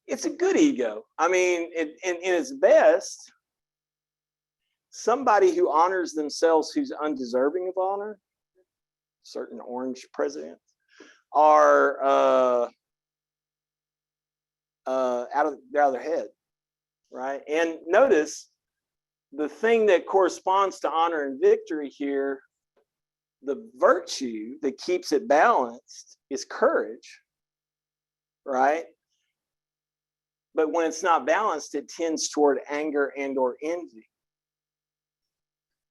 A: It's a good ego. I mean, in its best, somebody who honors themselves who's undeserving of honor, certain orange presidents, are they're out of their head, right? And notice the thing that corresponds to honor and victory here, the virtue that keeps it balanced is courage, right? But when it's not balanced, it tends toward anger and or envy.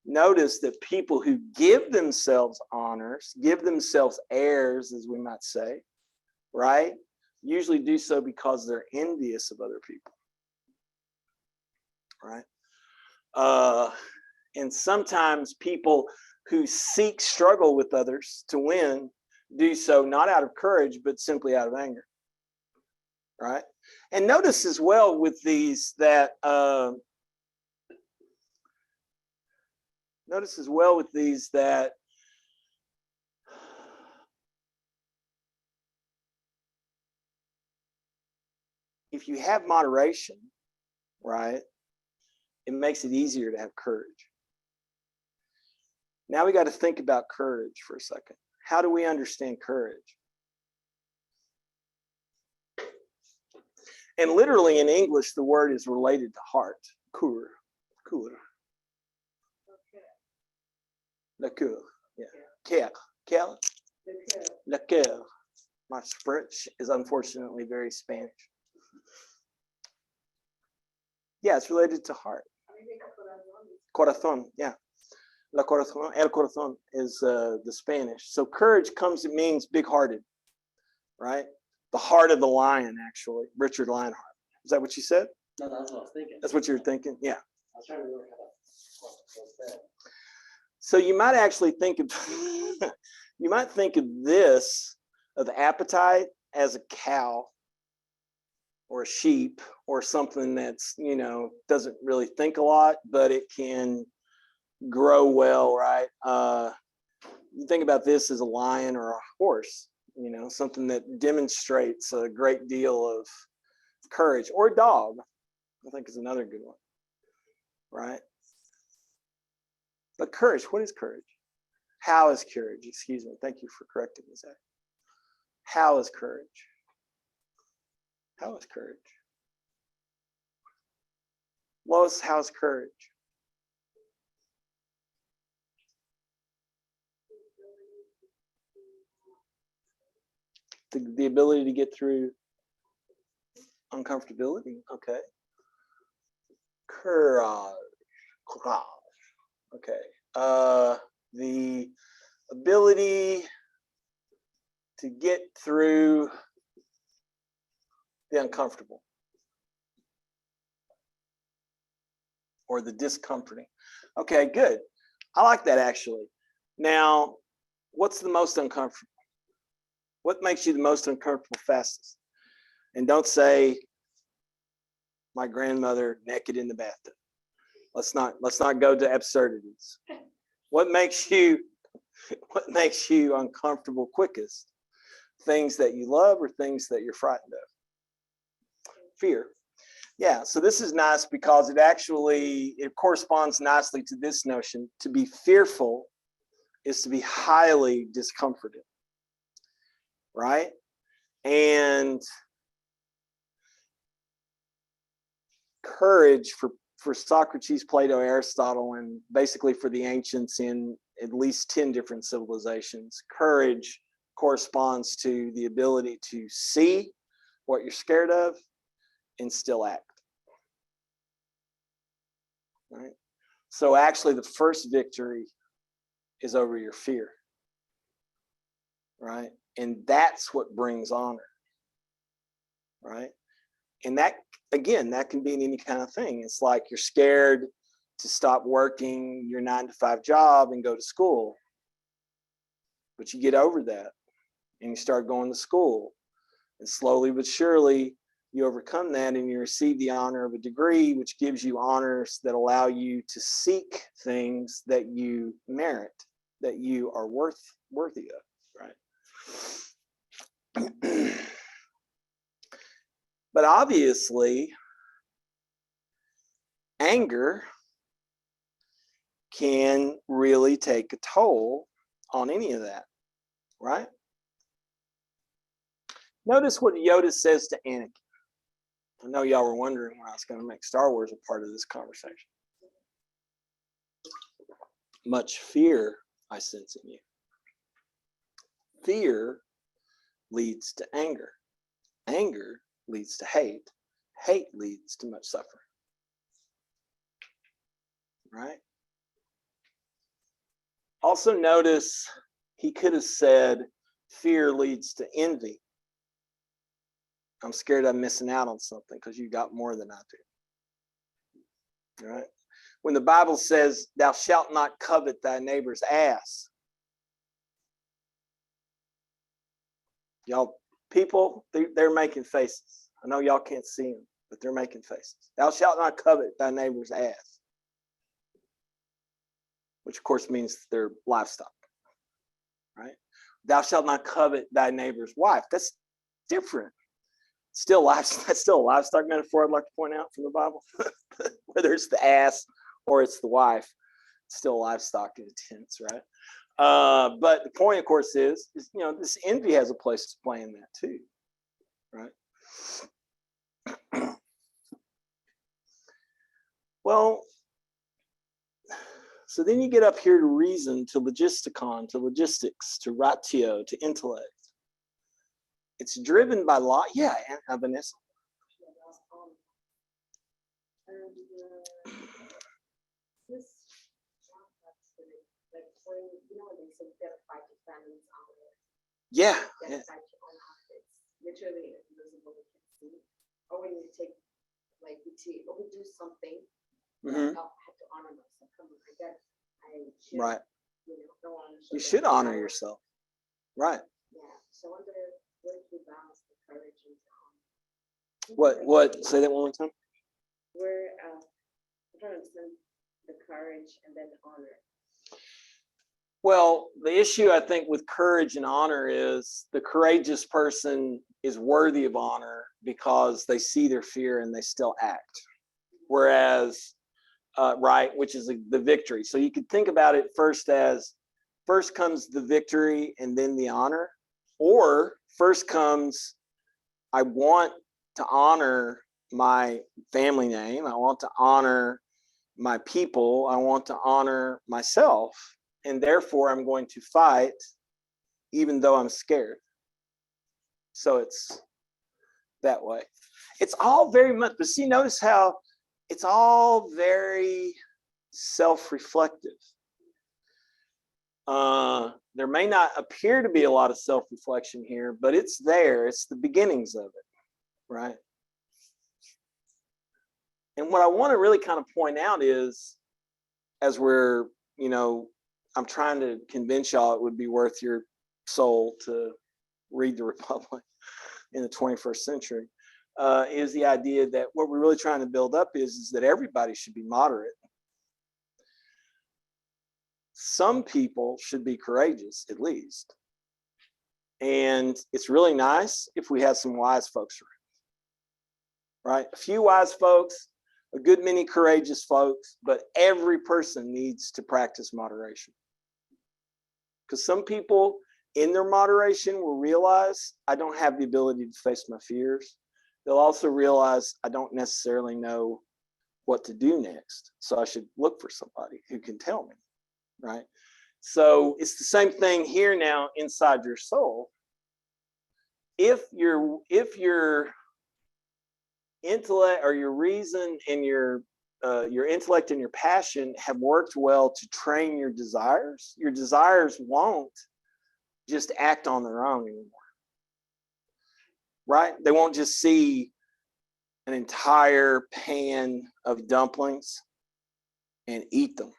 A: Notice that people who give themselves honors, give themselves airs, as we might say, right, usually do so because they're envious of other people, right? And sometimes people who seek struggle with others to win do so not out of courage, but simply out of anger, right? And notice as well with these that if you have moderation, right, it makes it easier to have courage. Now we got to think about courage for a second. How do we understand courage? And literally in English, the word is related to heart. Cœur. Le cœur. Yeah. Cœur. Cœur. Le cœur. My French is unfortunately very Spanish. Yeah, it's related to heart. Corazón, yeah. La corazón, el corazón is the Spanish. So courage comes, it means big-hearted, right? The heart of the lion, actually. Richard Lionheart. Is that what you said?
C: No, that's what I was thinking.
A: That's what you were thinking? Yeah.
C: I was trying to remember how that was.
A: So you might actually think of, you might think of this, of appetite as a cow or a sheep or something that's, you know, doesn't really think a lot, but it can grow well, right? You think about this as a lion or a horse, you know, something that demonstrates a great deal of courage, or a dog, I think is another good one, right? But courage, what is courage? How is courage? Excuse me. Thank you for correcting me, Zach. How is courage? How is courage? Lois, how is courage? The ability to get through uncomfortability. Okay. Courage. Okay. The ability to get through the uncomfortable or the discomforting. Okay, good. I like that actually. Now, what's the most uncomfortable? What makes you the most uncomfortable fastest? And don't say my grandmother naked in the bathtub. Let's not go to absurdities. What makes you uncomfortable quickest? Things that you love or things that you're frightened of? Fear. Yeah, so this is nice because it corresponds nicely to this notion. To be fearful is to be highly discomforted, right? And courage for Socrates, Plato, Aristotle, and basically for the ancients in at least 10 different civilizations, courage corresponds to the ability to see what you're scared of and still act. Right? So actually the first victory is over your fear. Right? And that's what brings honor. Right? And that, again, that can be in any kind of thing. It's like you're scared to stop working your 9-to-5 job and go to school. But you get over that and you start going to school. And slowly but surely, you overcome that and you receive the honor of a degree, which gives you honors that allow you to seek things that you merit, that you are worthy of, right? But obviously, anger can really take a toll on any of that, right? Notice what Yoda says to Anakin. I know y'all were wondering when I was going to make Star Wars a part of this conversation. Much fear I sense in you. Fear leads to anger. Anger leads to hate. Hate leads to much suffering. Right? Also notice he could have said fear leads to envy. I'm scared I'm missing out on something because you got more than I do. Right? When the Bible says, thou shalt not covet thy neighbor's ass. Y'all, people, they're making faces. I know y'all can't see them, but they're making faces. Thou shalt not covet thy neighbor's ass. Which, of course, means their livestock. Right? Thou shalt not covet thy neighbor's wife. That's different. Still livestock. That's still a livestock metaphor I'd like to point out from the Bible. Whether it's the ass or it's the wife, it's still livestock in a tense, right? But the point, of course, is this envy has a place to play in that too, right? Well, so then you get up here to reason, to logisticon, to logistics, to ratio, to intellect. It's driven by law. Yeah, Vanessa.
B: This like when when they say get a fight to family's honor.
A: Yeah.
B: Get a fight to honor. It's literally invisible, we can see. Or when you take like we do something, I have to honor myself. Come on, I guess I should.
A: Right.
B: Don't want to
A: you should honor yourself. Right.
B: Yeah. So I wonder where do we balance the courage and the honor?
A: What? Say that one more time.
B: Where I'm trying to understand the courage and then the honor.
A: Well, the issue I think with courage and honor is the courageous person is worthy of honor because they see their fear and they still act. Whereas, right, which is the victory. So you could think about it first comes the victory and then the honor, or first comes, I want to honor my family name. I want to honor my people. I want to honor myself. And therefore, I'm going to fight even though I'm scared. So it's that way. It's all very much, but see, notice how it's all very self-reflective. There may not appear to be a lot of self-reflection here, but it's there. It's the beginnings of it, right? And what I want to really kind of point out is, as we're, I'm trying to convince y'all it would be worth your soul to read the Republic in the 21st century, is the idea that what we're really trying to build up is that everybody should be moderate. Some people should be courageous, at least. And it's really nice if we have some wise folks around, right? A few wise folks, a good many courageous folks, but every person needs to practice moderation. Because some people in their moderation will realize I don't have the ability to face my fears. They'll also realize I don't necessarily know what to do next. So I should look for somebody who can tell me, right? So it's the same thing here now inside your soul. If your intellect or your reason and your intellect and your passion have worked well to train your desires won't just act on their own anymore, right? They won't just see an entire pan of dumplings and eat them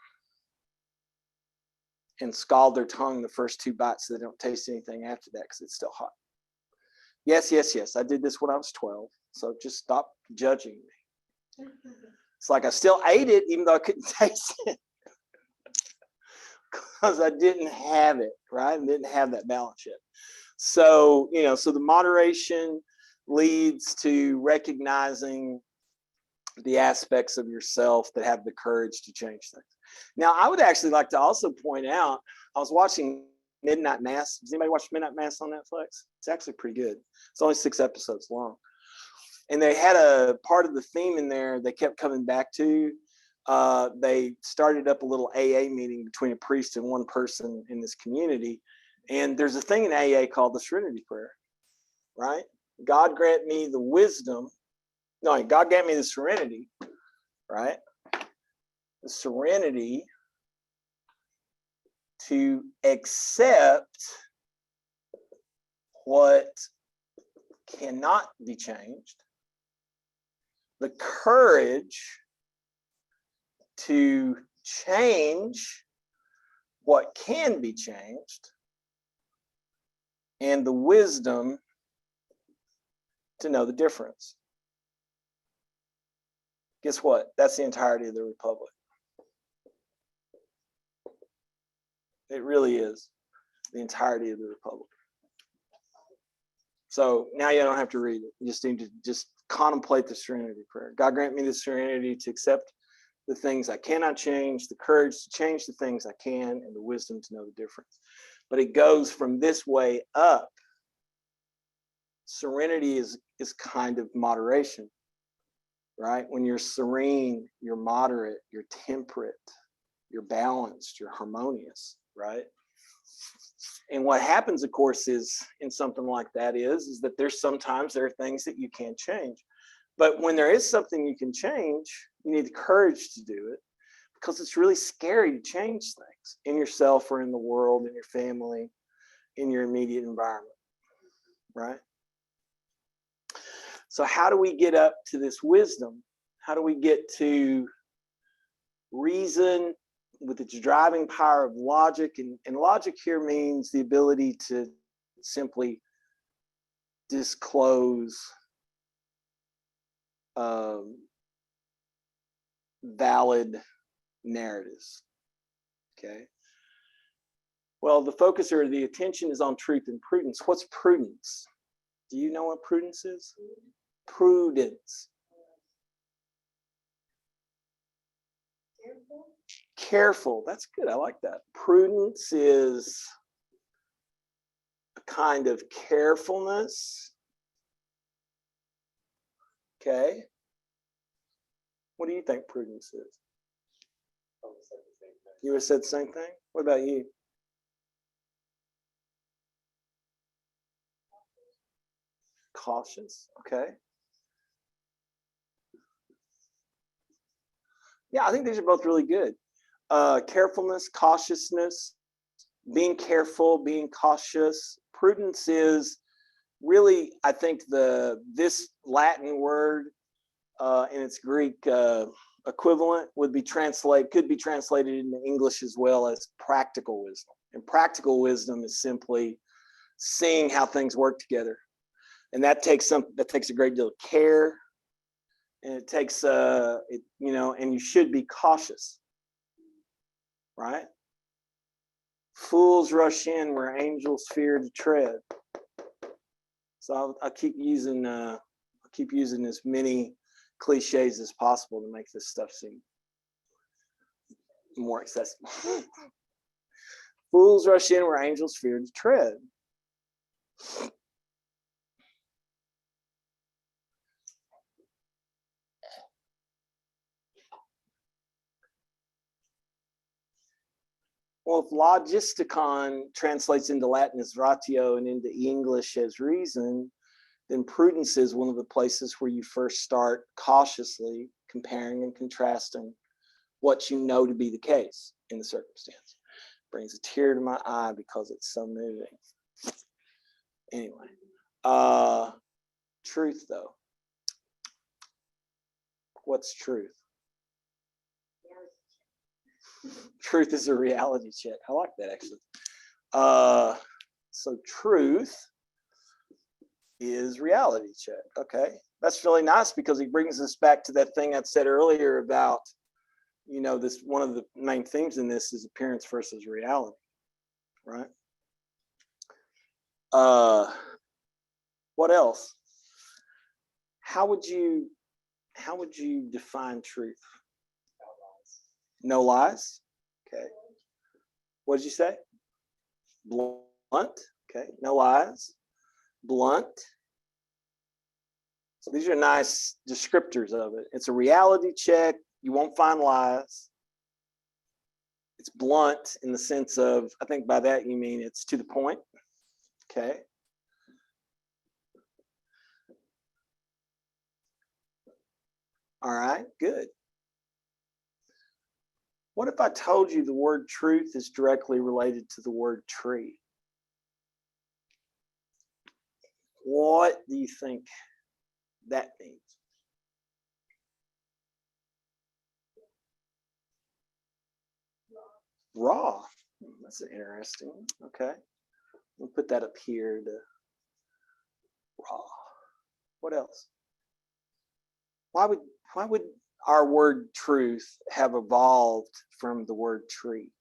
A: and scald their tongue the first 2 bites so they don't taste anything after that because it's still hot. Yes, I did this when I was 12, so just stop judging me. It's like I still ate it even though I couldn't taste it because I didn't have it, right? I didn't have that balance yet. So, so the moderation leads to recognizing the aspects of yourself that have the courage to change things. Now, I would actually like to also point out, I was watching Midnight Mass. Does anybody watch Midnight Mass on Netflix? It's actually pretty good. It's only 6 episodes long. And they had a part of the theme in there they kept coming back to. They started up a little AA meeting between a priest and one person in this community. And there's a thing in AA called the Serenity Prayer, right? God grant me the wisdom. No, God grant me the serenity, right? The serenity to accept what cannot be changed, the courage to change what can be changed, and the wisdom to know the difference. Guess what? That's the entirety of the Republic. It really is the entirety of the Republic. So now you don't have to read it. You just need to just contemplate the Serenity Prayer. God grant me the serenity to accept the things I cannot change, the courage to change the things I can, and the wisdom to know the difference. But it goes from this way up. Serenity is kind of moderation, right? When you're serene, you're moderate, you're temperate, you're balanced, you're harmonious, right? And what happens, of course, is in something like that is that there are things that you can't change. But when there is something you can change, you need the courage to do it, because it's really scary to change things in yourself or in the world, in your family, in your immediate environment, right? So how do we get up to this wisdom? How do we get to reason with its driving power of logic? And logic here means the ability to simply disclose valid narratives. Okay. Well, the focus or the attention is on truth and prudence. What's prudence? Do you know what prudence is? Prudence. Careful. That's good. I like that. Prudence is a kind of carefulness. Okay. What do you think prudence is? You would have said the same thing? What about you? Cautious. Okay. Yeah, I think these are both really good. Carefulness, cautiousness, being careful, being cautious. Prudence is really, I think, this Latin word in its Greek equivalent could be translated into English as well as practical wisdom. And practical wisdom is simply seeing how things work together, and that takes a great deal of care, and it takes and you should be cautious, right? Fools rush in where angels fear to tread. So I'll keep using as many cliches as possible to make this stuff seem more accessible. Fools rush in where angels fear to tread. Well, if logisticon translates into Latin as ratio and into English as reason, then prudence is one of the places where you first start cautiously comparing and contrasting what you know to be the case in the circumstance. Brings a tear to my eye because it's so moving. Anyway, truth though. What's truth? Truth is a reality check. I like that actually. So truth is reality check. Okay, that's really nice because he brings us back to that thing I said earlier about, this one of the main themes in this is appearance versus reality, right? What else? How would you define truth? No lies. Okay. What did you say? Blunt. Okay. No lies. Blunt. So these are nice descriptors of it. It's a reality check. You won't find lies. It's blunt in the sense of, I think by that you mean it's to the point. Okay. All right, good. What if I told you the word truth is directly related to the word tree? What do you think that means? Raw. That's interesting. Okay. We'll put that up here to raw. What else? Why would our word truth have evolved from the word tree?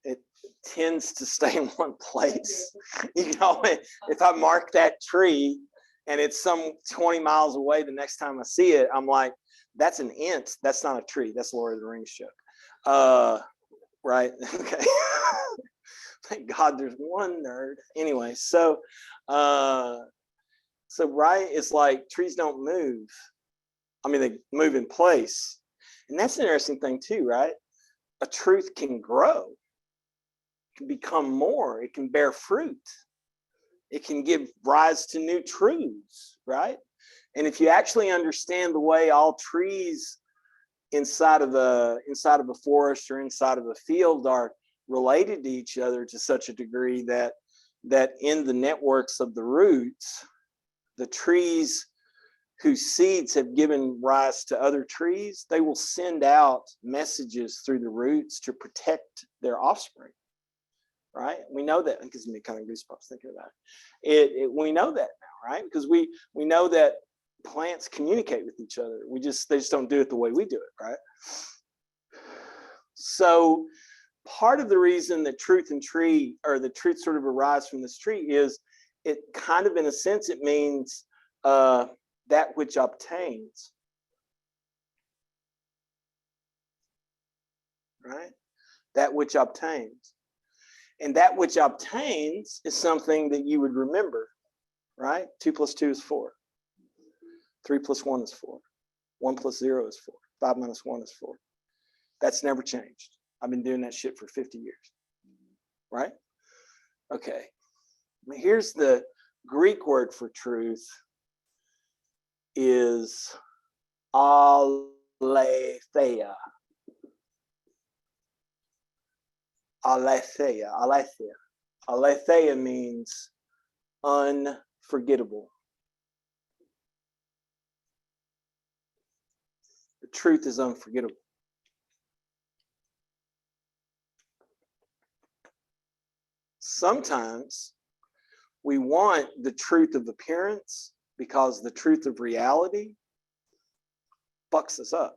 A: It tends to stay in one place. You know, if I mark that tree and it's some 20 miles away, the next time I see it, I'm like, that's an int. That's not a tree. That's Lord of the Rings joke. Right? Okay. Thank God there's one nerd. Anyway, so right, it's like trees don't move. I mean, they move in place. And that's an interesting thing too, right? A truth can grow. It can become more. It can bear fruit. It can give rise to new truths, right? And if you actually understand the way all trees inside of a forest or inside of a field are related to each other to such a degree that in the networks of the roots, the trees whose seeds have given rise to other trees, they will send out messages through the roots to protect their offspring. Right? We know that. It gives me kind of goosebumps thinking about it. We know that now, right? Because we know that plants communicate with each other. They just don't do it the way we do it, right? So part of the reason that truth and tree, or the truth sort of arises from this tree, is it kind of, in a sense, it means that which obtains. Right? That which obtains. And that which obtains is something that you would remember, right? 2 + 2 is 4. 3 + 1 is 4. 1 + 0 is 4. 5 - 1 is 4. That's never changed. I've been doing that shit for 50 years, right? Okay. Here's the Greek word for truth is aletheia. Aletheia. Aletheia. Aletheia means unforgettable. The truth is unforgettable. Sometimes we want the truth of appearance because the truth of reality fucks us up,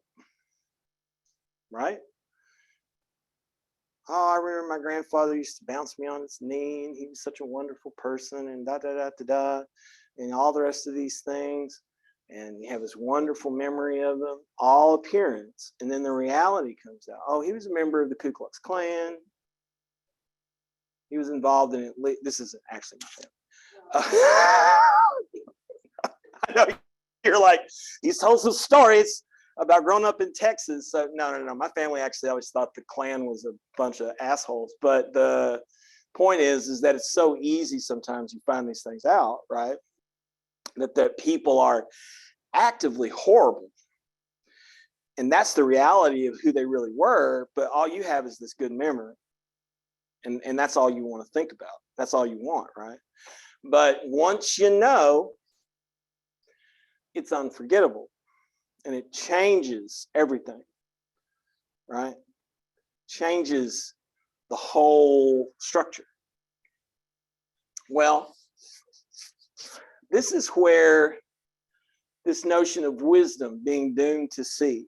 A: right? Oh, I remember my grandfather used to bounce me on his knee, and he was such a wonderful person, and and all the rest of these things. And you have this wonderful memory of him, all appearance. And then the reality comes out. Oh, he was a member of the Ku Klux Klan. He was involved in it. This isn't actually my family. I know you're like, he's told some stories about growing up in Texas. So no. My family actually always thought the Klan was a bunch of assholes. But the point is that it's so easy sometimes you find these things out, right? That people are actively horrible. And that's the reality of who they really were. But all you have is this good memory. And that's all you want to think about. That's all you want, right? But once you know, it's unforgettable. And it changes everything, right? Changes the whole structure. Well, this is where this notion of wisdom being doomed to see,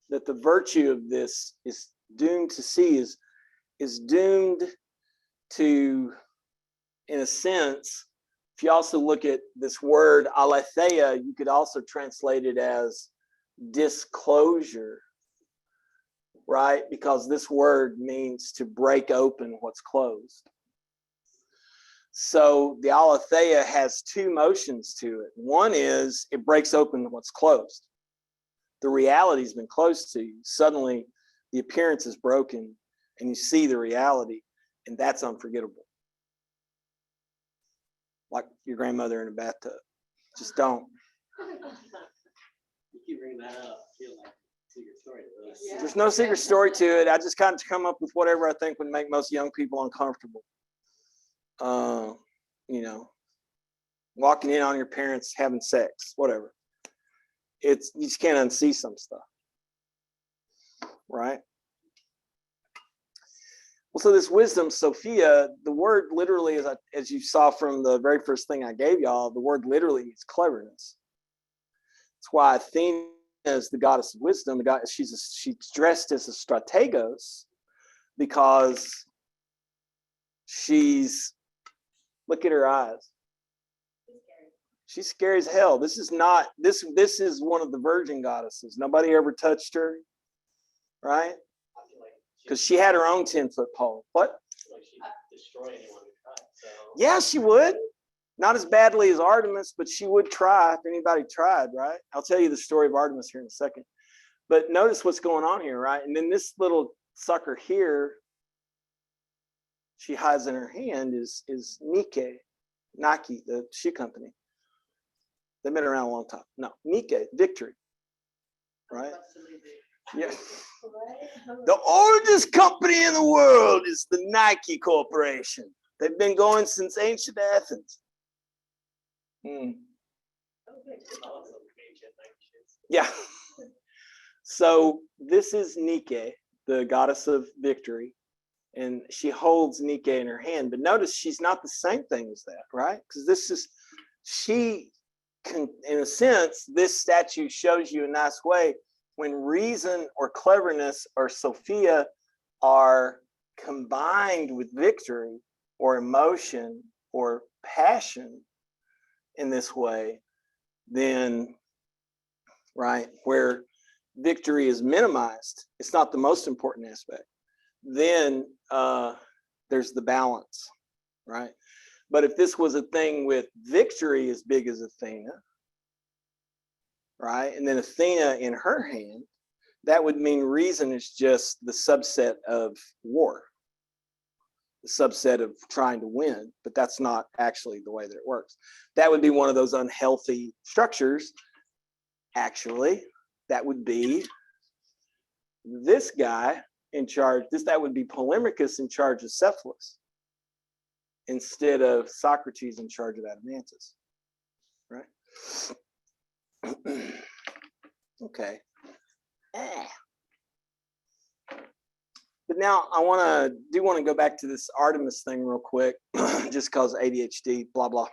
A: that the virtue of this is doomed to see, is doomed to, in a sense, if you also look at this word aletheia, you could also translate it as disclosure, right? Because this word means to break open what's closed. So the aletheia has two motions to it. One is it breaks open what's closed. The reality's been closed to you. Suddenly the appearance is broken and you see the reality, and that's unforgettable. Like your grandmother in a bathtub. Just don't.
C: You keep bringing that up. I feel like secret story to this.
B: Yeah.
A: There's no secret story to it. I just kind of come up with whatever I think would make most young people uncomfortable. You know, walking in on your parents having sex, whatever. You just can't unsee some stuff, right? Well, so this wisdom, Sophia, the word literally, as you saw from the very first thing I gave y'all, the word literally means cleverness. That's why Athena is the goddess of wisdom. She's dressed as a strategos because look at her eyes. She's scary as hell. This is one of the virgin goddesses. Nobody ever touched her, right? Because she had her own 10-foot pole. What?
C: Like she'd destroy anyone who tried. So.
A: Yeah, she would. Not as badly as Artemis, but she would try if anybody tried, right? I'll tell you the story of Artemis here in a second. But notice what's going on here, right? And then this little sucker here, she has in her hand is Nike, the shoe company. They've been around a long time. No, Nike, victory, right? Yeah. The oldest company in the world is the Nike Corporation. They've been going since ancient Athens. Yeah. So this is Nike, the goddess of victory, and she holds Nike in her hand. But notice she's not the same thing as that, right? Because in a sense, this statue shows you a nice way when reason or cleverness or Sophia are combined with victory or emotion or passion in this way, then, right, where victory is minimized, it's not the most important aspect, then there's the balance, right? But if this was a thing with victory as big as Athena, right, and then Athena in her hand, that would mean reason is just the subset of war, the subset of trying to win, but that's not actually the way that it works. That would be one of those unhealthy structures. Actually, that would be this guy in charge. That would be Polemarchus in charge of Cephalus instead of Socrates in charge of Adeimantus, right? Okay. But now I want to go back to this Artemis thing real quick, just because ADHD, blah, blah.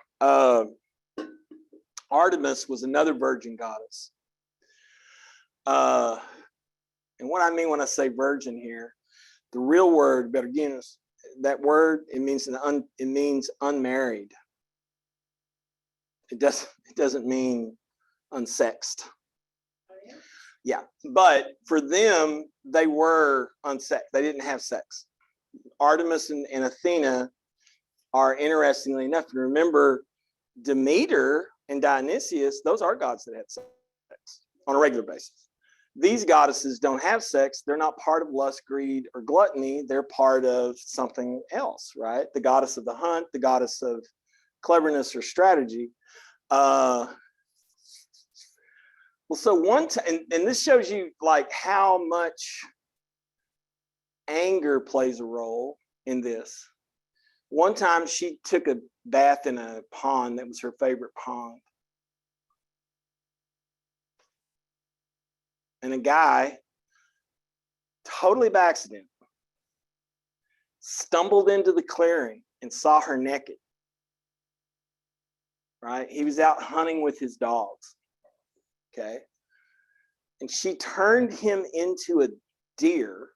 A: Artemis was another virgin goddess. And what I mean when I say virgin here, the real word, Berginus, that word, it means unmarried. It doesn't mean unsexed. Yeah, but for them, they were unsexed. They didn't have sex. Artemis and Athena are, interestingly enough, and remember, Demeter and Dionysius, those are gods that had sex on a regular basis. These goddesses don't have sex. They're not part of lust, greed, or gluttony. They're part of something else, right? The goddess of the hunt, the goddess of cleverness or strategy. Well, so one time, and this shows you like how much anger plays a role in this. One time she took a bath in a pond that was her favorite pond. And a guy, totally by accident, stumbled into the clearing and saw her naked. Right? He was out hunting with his dogs. Okay. And she turned him into a deer,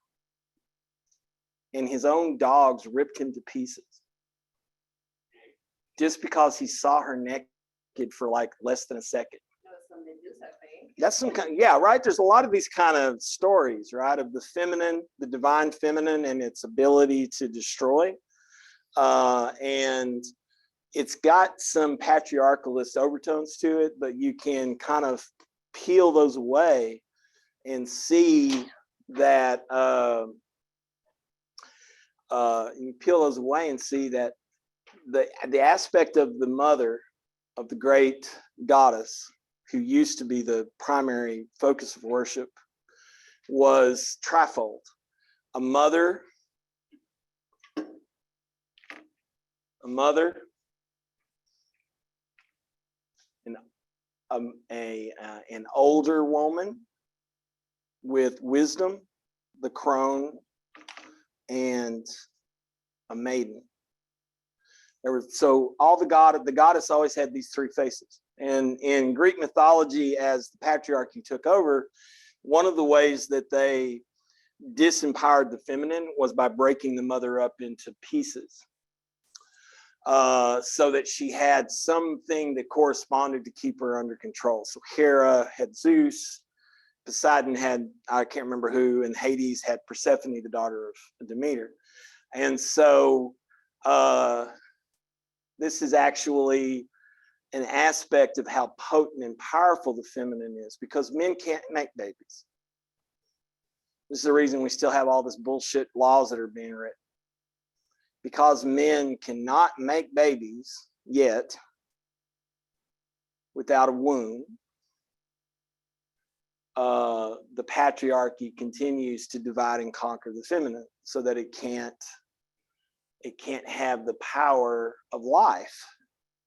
A: and his own dogs ripped him to pieces. Just because he saw her naked for like less than a second. That's some kind, yeah, right? There's a lot of these kind of stories, right? Of the feminine, the divine feminine and its ability to destroy. And it's got some patriarchalist overtones to it, but you can kind of peel those away and see that you peel those away and see that the aspect of the mother of the great goddess, who used to be the primary focus of worship, was trifold: a mother, an older woman with wisdom, the crone, and a maiden. So all the goddess always had these three faces. And in Greek mythology, as the patriarchy took over, one of the ways that they disempowered the feminine was by breaking the mother up into pieces, so that she had something that corresponded to keep her under control. So Hera had Zeus, Poseidon had, I can't remember who, and Hades had Persephone, the daughter of Demeter. And so this is actually an aspect of how potent and powerful the feminine is, because men can't make babies. This is the reason we still have all this bullshit laws that are being written. Because men cannot make babies yet without a womb, the patriarchy continues to divide and conquer the feminine, so that it can't have the power of life,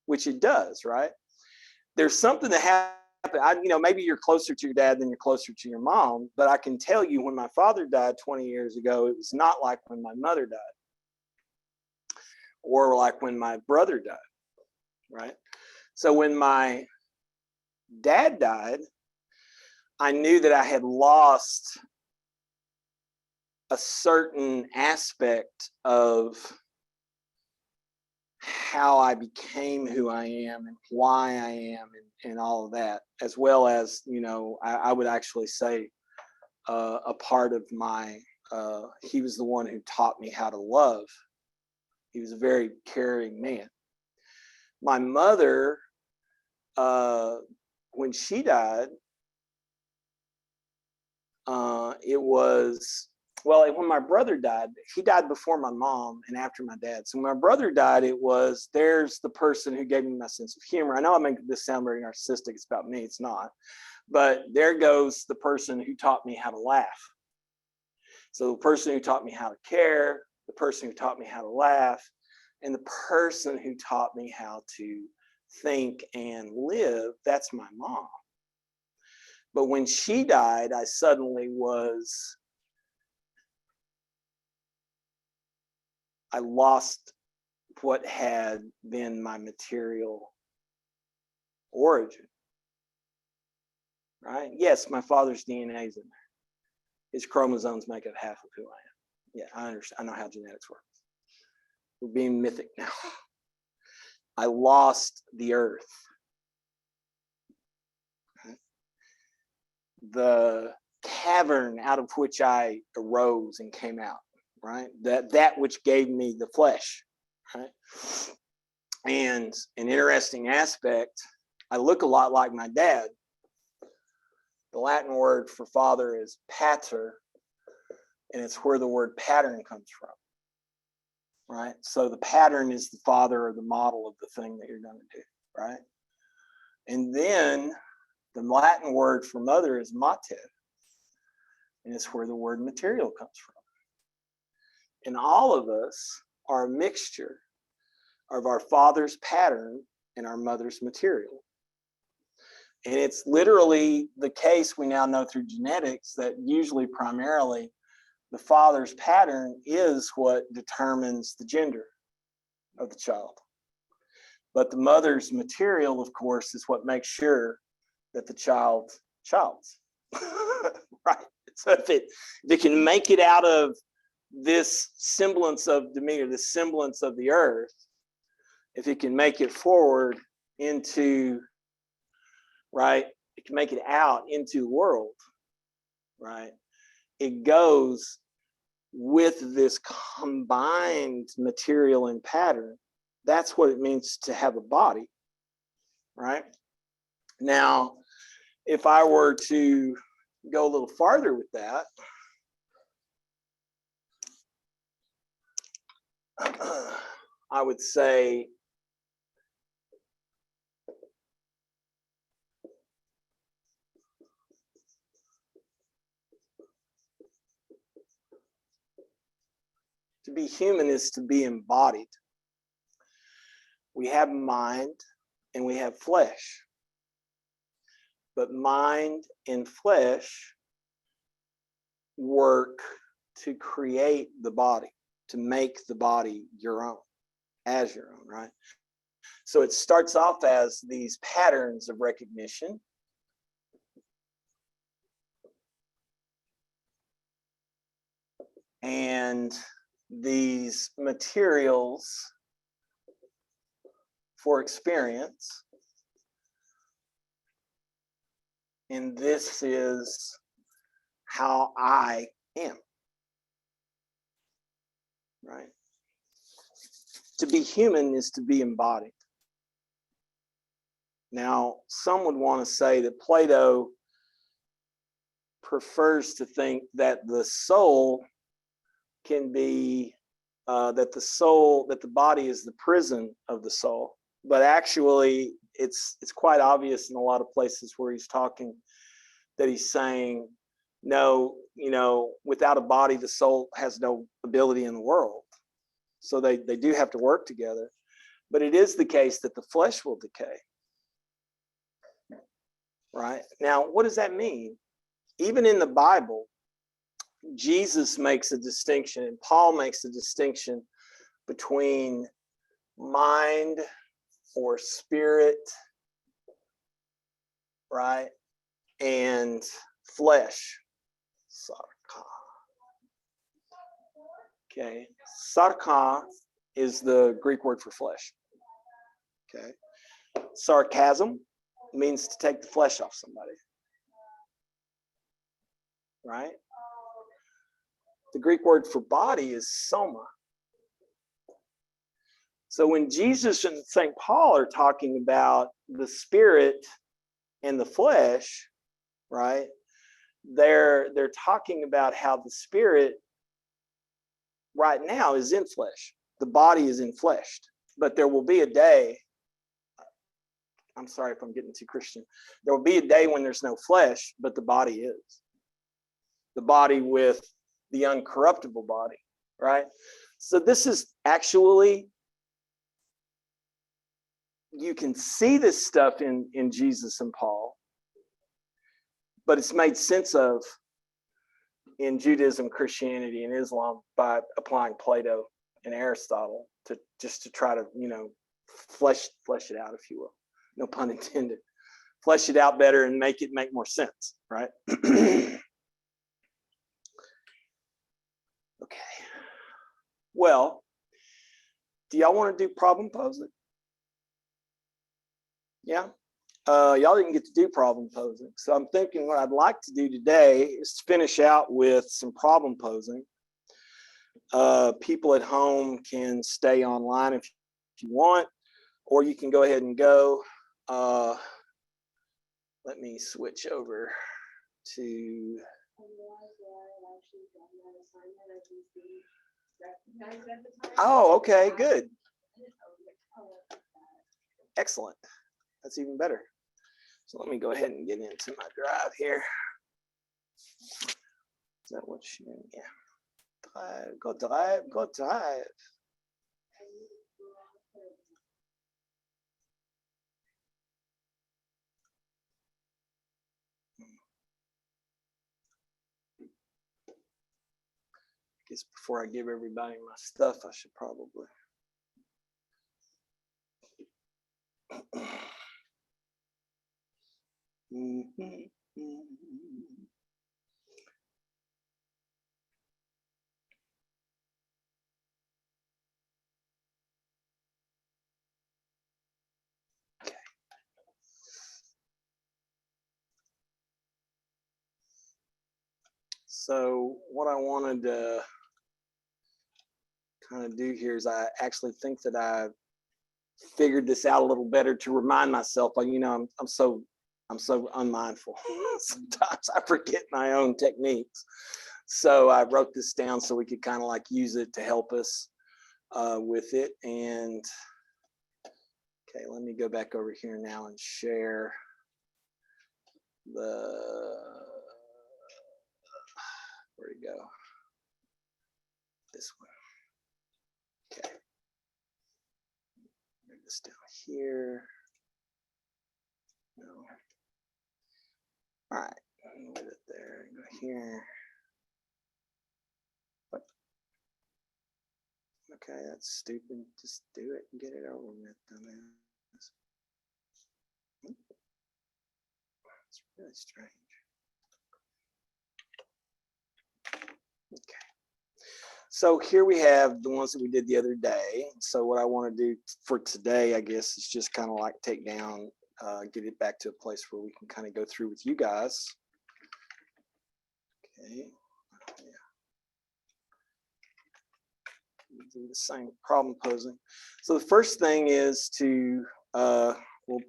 A: which it does, right? There's something that happened. Maybe you're closer to your dad than you're closer to your mom, but I can tell you, when my father died 20 years ago, it was not like when my mother died, or like when my brother died, right? So when my dad died, I knew that I had lost a certain aspect of how I became who I am and why I am, and all of that, as well as, I would actually say a part of my, he was the one who taught me how to love. He was a very caring man. My mother, when she died, when my brother died, he died before my mom and after my dad. So when my brother died, there's the person who gave me my sense of humor. I know I make this sound very narcissistic. It's about me. It's not. But there goes the person who taught me how to laugh. So the person who taught me how to care, the person who taught me how to laugh, and the person who taught me how to think and live, that's my mom. But when she died, I suddenly I lost what had been my material origin, right? Yes, my father's DNA is in there. His chromosomes make up half of who I am. Yeah, I understand. I know how genetics works. We're being mythic now. I lost the earth. The cavern out of which I arose and came out, right? That which gave me the flesh, right? And an interesting aspect, I look a lot like my dad. The Latin word for father is pater, and it's where the word pattern comes from, right? So the pattern is the father or the model of the thing that you're going to do, right? And then the Latin word for mother is mater, and it's where the word material comes from. And all of us are a mixture of our father's pattern and our mother's material. And it's literally the case, we now know through genetics, that usually primarily the father's pattern is what determines the gender of the child. But the mother's material, of course, is what makes sure that the child's right. So if it can make it out of this semblance of Demeter, this semblance of the earth, if it can make it forward into, right, it can make it out into the world, right, it goes with this combined material and pattern That's what it means to have a body, right? Now, if I were to go a little farther with that, I would say to be human is to be embodied. We have mind and we have flesh. But mind and flesh work to create the body, to make the body your own, as your own, right? So it starts off as these patterns of recognition. And these materials for experience. And this is how I am, right? To be human is to be embodied. Now, some would want to say that Plato prefers to think that the soul can be, that the body is the prison of the soul. But actually, it's quite obvious in a lot of places where he's talking that he's saying, no, without a body, the soul has no ability in the world. So they do have to work together. But it is the case that the flesh will decay. Right? Now, what does that mean? Even in the Bible, Jesus makes a distinction, and Paul makes a distinction between mind or spirit, right, and flesh. Sarka. Okay. Sarka is the Greek word for flesh. Okay. Sarcasm means to take the flesh off somebody. Right? The Greek word for body is soma. So when Jesus and St. Paul are talking about the spirit and the flesh, right, they're talking about how the spirit right now is in flesh. The body is infleshed. But there will be a day, I'm sorry if I'm getting too Christian, there will be a day when there's no flesh, but the body is. The body with the uncorruptible body, right? So this is actually, you can see this stuff in Jesus and Paul, but it's made sense of in Judaism, Christianity, and Islam by applying Plato and Aristotle to try to, flesh it out, if you will. No pun intended. Flesh it out better and make it make more sense, right? Okay. Well, do y'all want to do problem posing? Yeah. Y'all didn't get to do problem posing. So I'm thinking what I'd like to do today is to finish out with some problem posing. People at home can stay online if you want, or you can go ahead and go. Let me switch over to. Oh, okay, good. Excellent. That's even better. So let me go ahead and get into my drive here. Is that what you mean? Yeah. Drive, go drive, go drive. I guess before I give everybody my stuff, I should probably. Okay. So what I wanted to kind of do here is I actually think that I figured this out a little better to remind myself, like, you know, I'm so unmindful. Sometimes I forget my own techniques. So I wrote this down so we could kind of like use it to help us with it. And okay, let me go back over here now and share where'd it go? This one. Okay. Bring this down here. No. All right. Move it there. Go here. What? Okay, that's stupid. Just do it and get it over with, dumbass. It's really strange. Okay. So here we have the ones that we did the other day. So what I want to do for today, I guess, is just kind of like take down, get it back to a place where we can kind of go through with you guys. Okay. Yeah. Do the same problem posing. So the first thing is to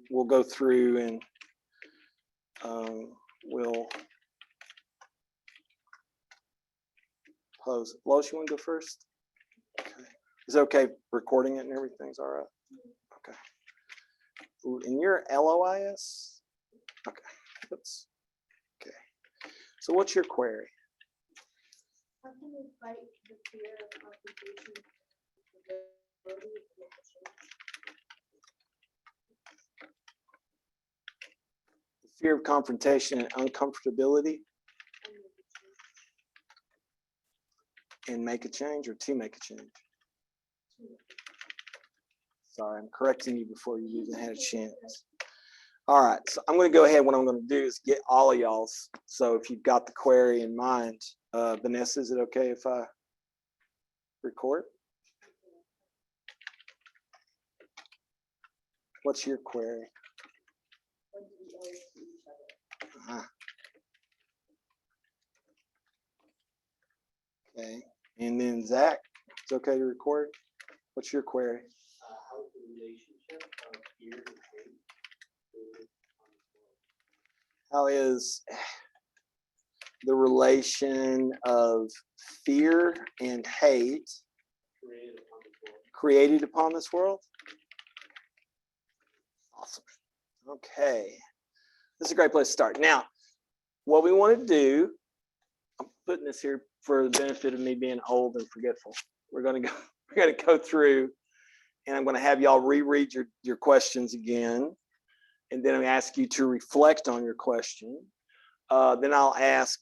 A: we'll go through and we'll pose. Lois, you want to go first? Okay. Is it okay recording it and everything's all right? Okay. Ooh, and you're LOIS? Okay. Oops. Okay. So what's your query?
B: How can we fight the fear of confrontation?
A: Fear of confrontation and uncomfortability, and make a change, or to make a change? Sorry, I'm correcting you before you even had a chance. All right, so I'm going to go ahead. What I'm going to do is get all of y'all's. So if you've got the query in mind, Vanessa, is it okay if I record? What's your query? Okay, and then Zach, it's okay to record? What's your query?
C: How is the relationship of fear and hate created on this world?
A: How is the relation of fear and hate created upon this world? Awesome. Okay. This is a great place to start. Now, what we want to do, I'm putting this here for the benefit of me being old and forgetful. We're going to go through, and I'm going to have y'all reread your questions again, and then I'm going to ask you to reflect on your question. Then I'll ask,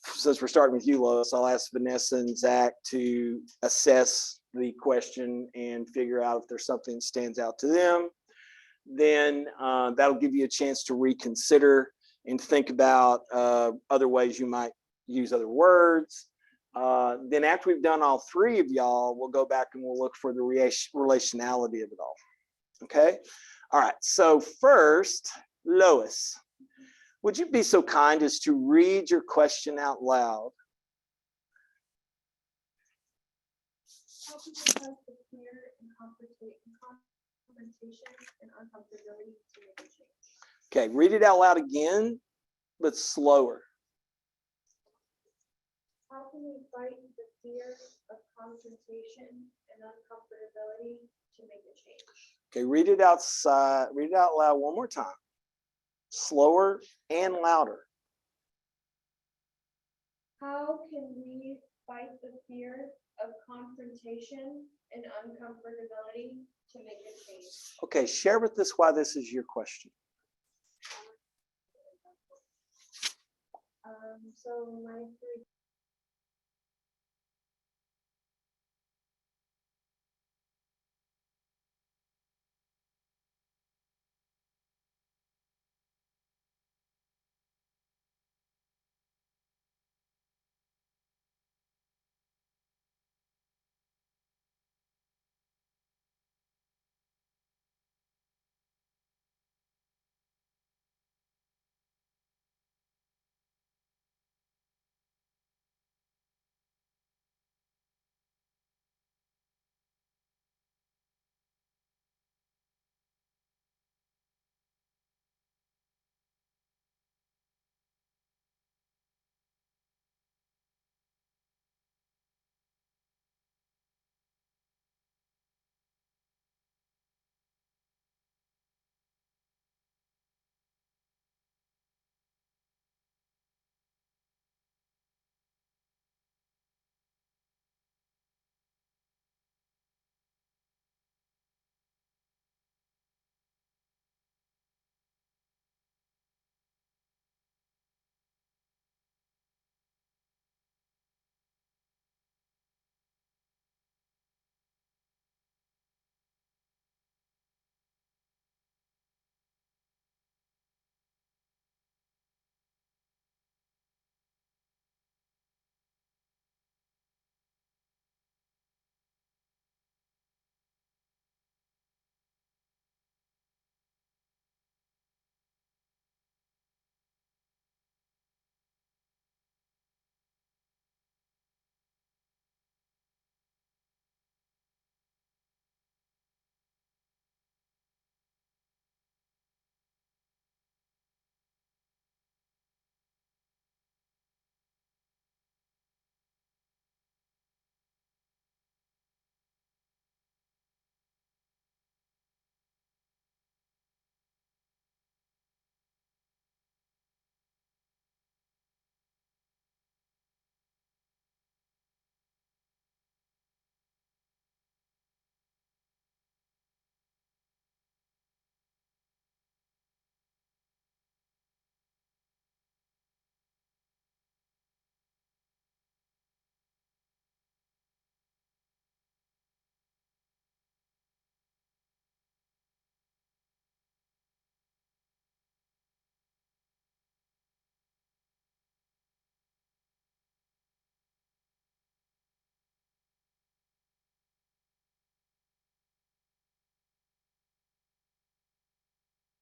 A: since we're starting with you, Lois, I'll ask Vanessa and Zach to assess the question and figure out if there's something that stands out to them. Then that'll give you a chance to reconsider and think about other ways you might use other words. Then after we've done all three of y'all, we'll go back and we'll look for the relationality of it all. Okay? All right, so first, Lois, would you be so kind as to read your question out loud?
B: How can we fight the fear and confrontation and uncomfortability to make a change?
A: Okay, read it out loud again, but slower.
B: How can we fight the fear of confrontation and uncomfortability to make a change?
A: Okay, read it out loud one more time. Slower and louder.
B: How can we fight the fear of confrontation and uncomfortability to make a change?
A: Okay, share with us why this is your question.
B: So my three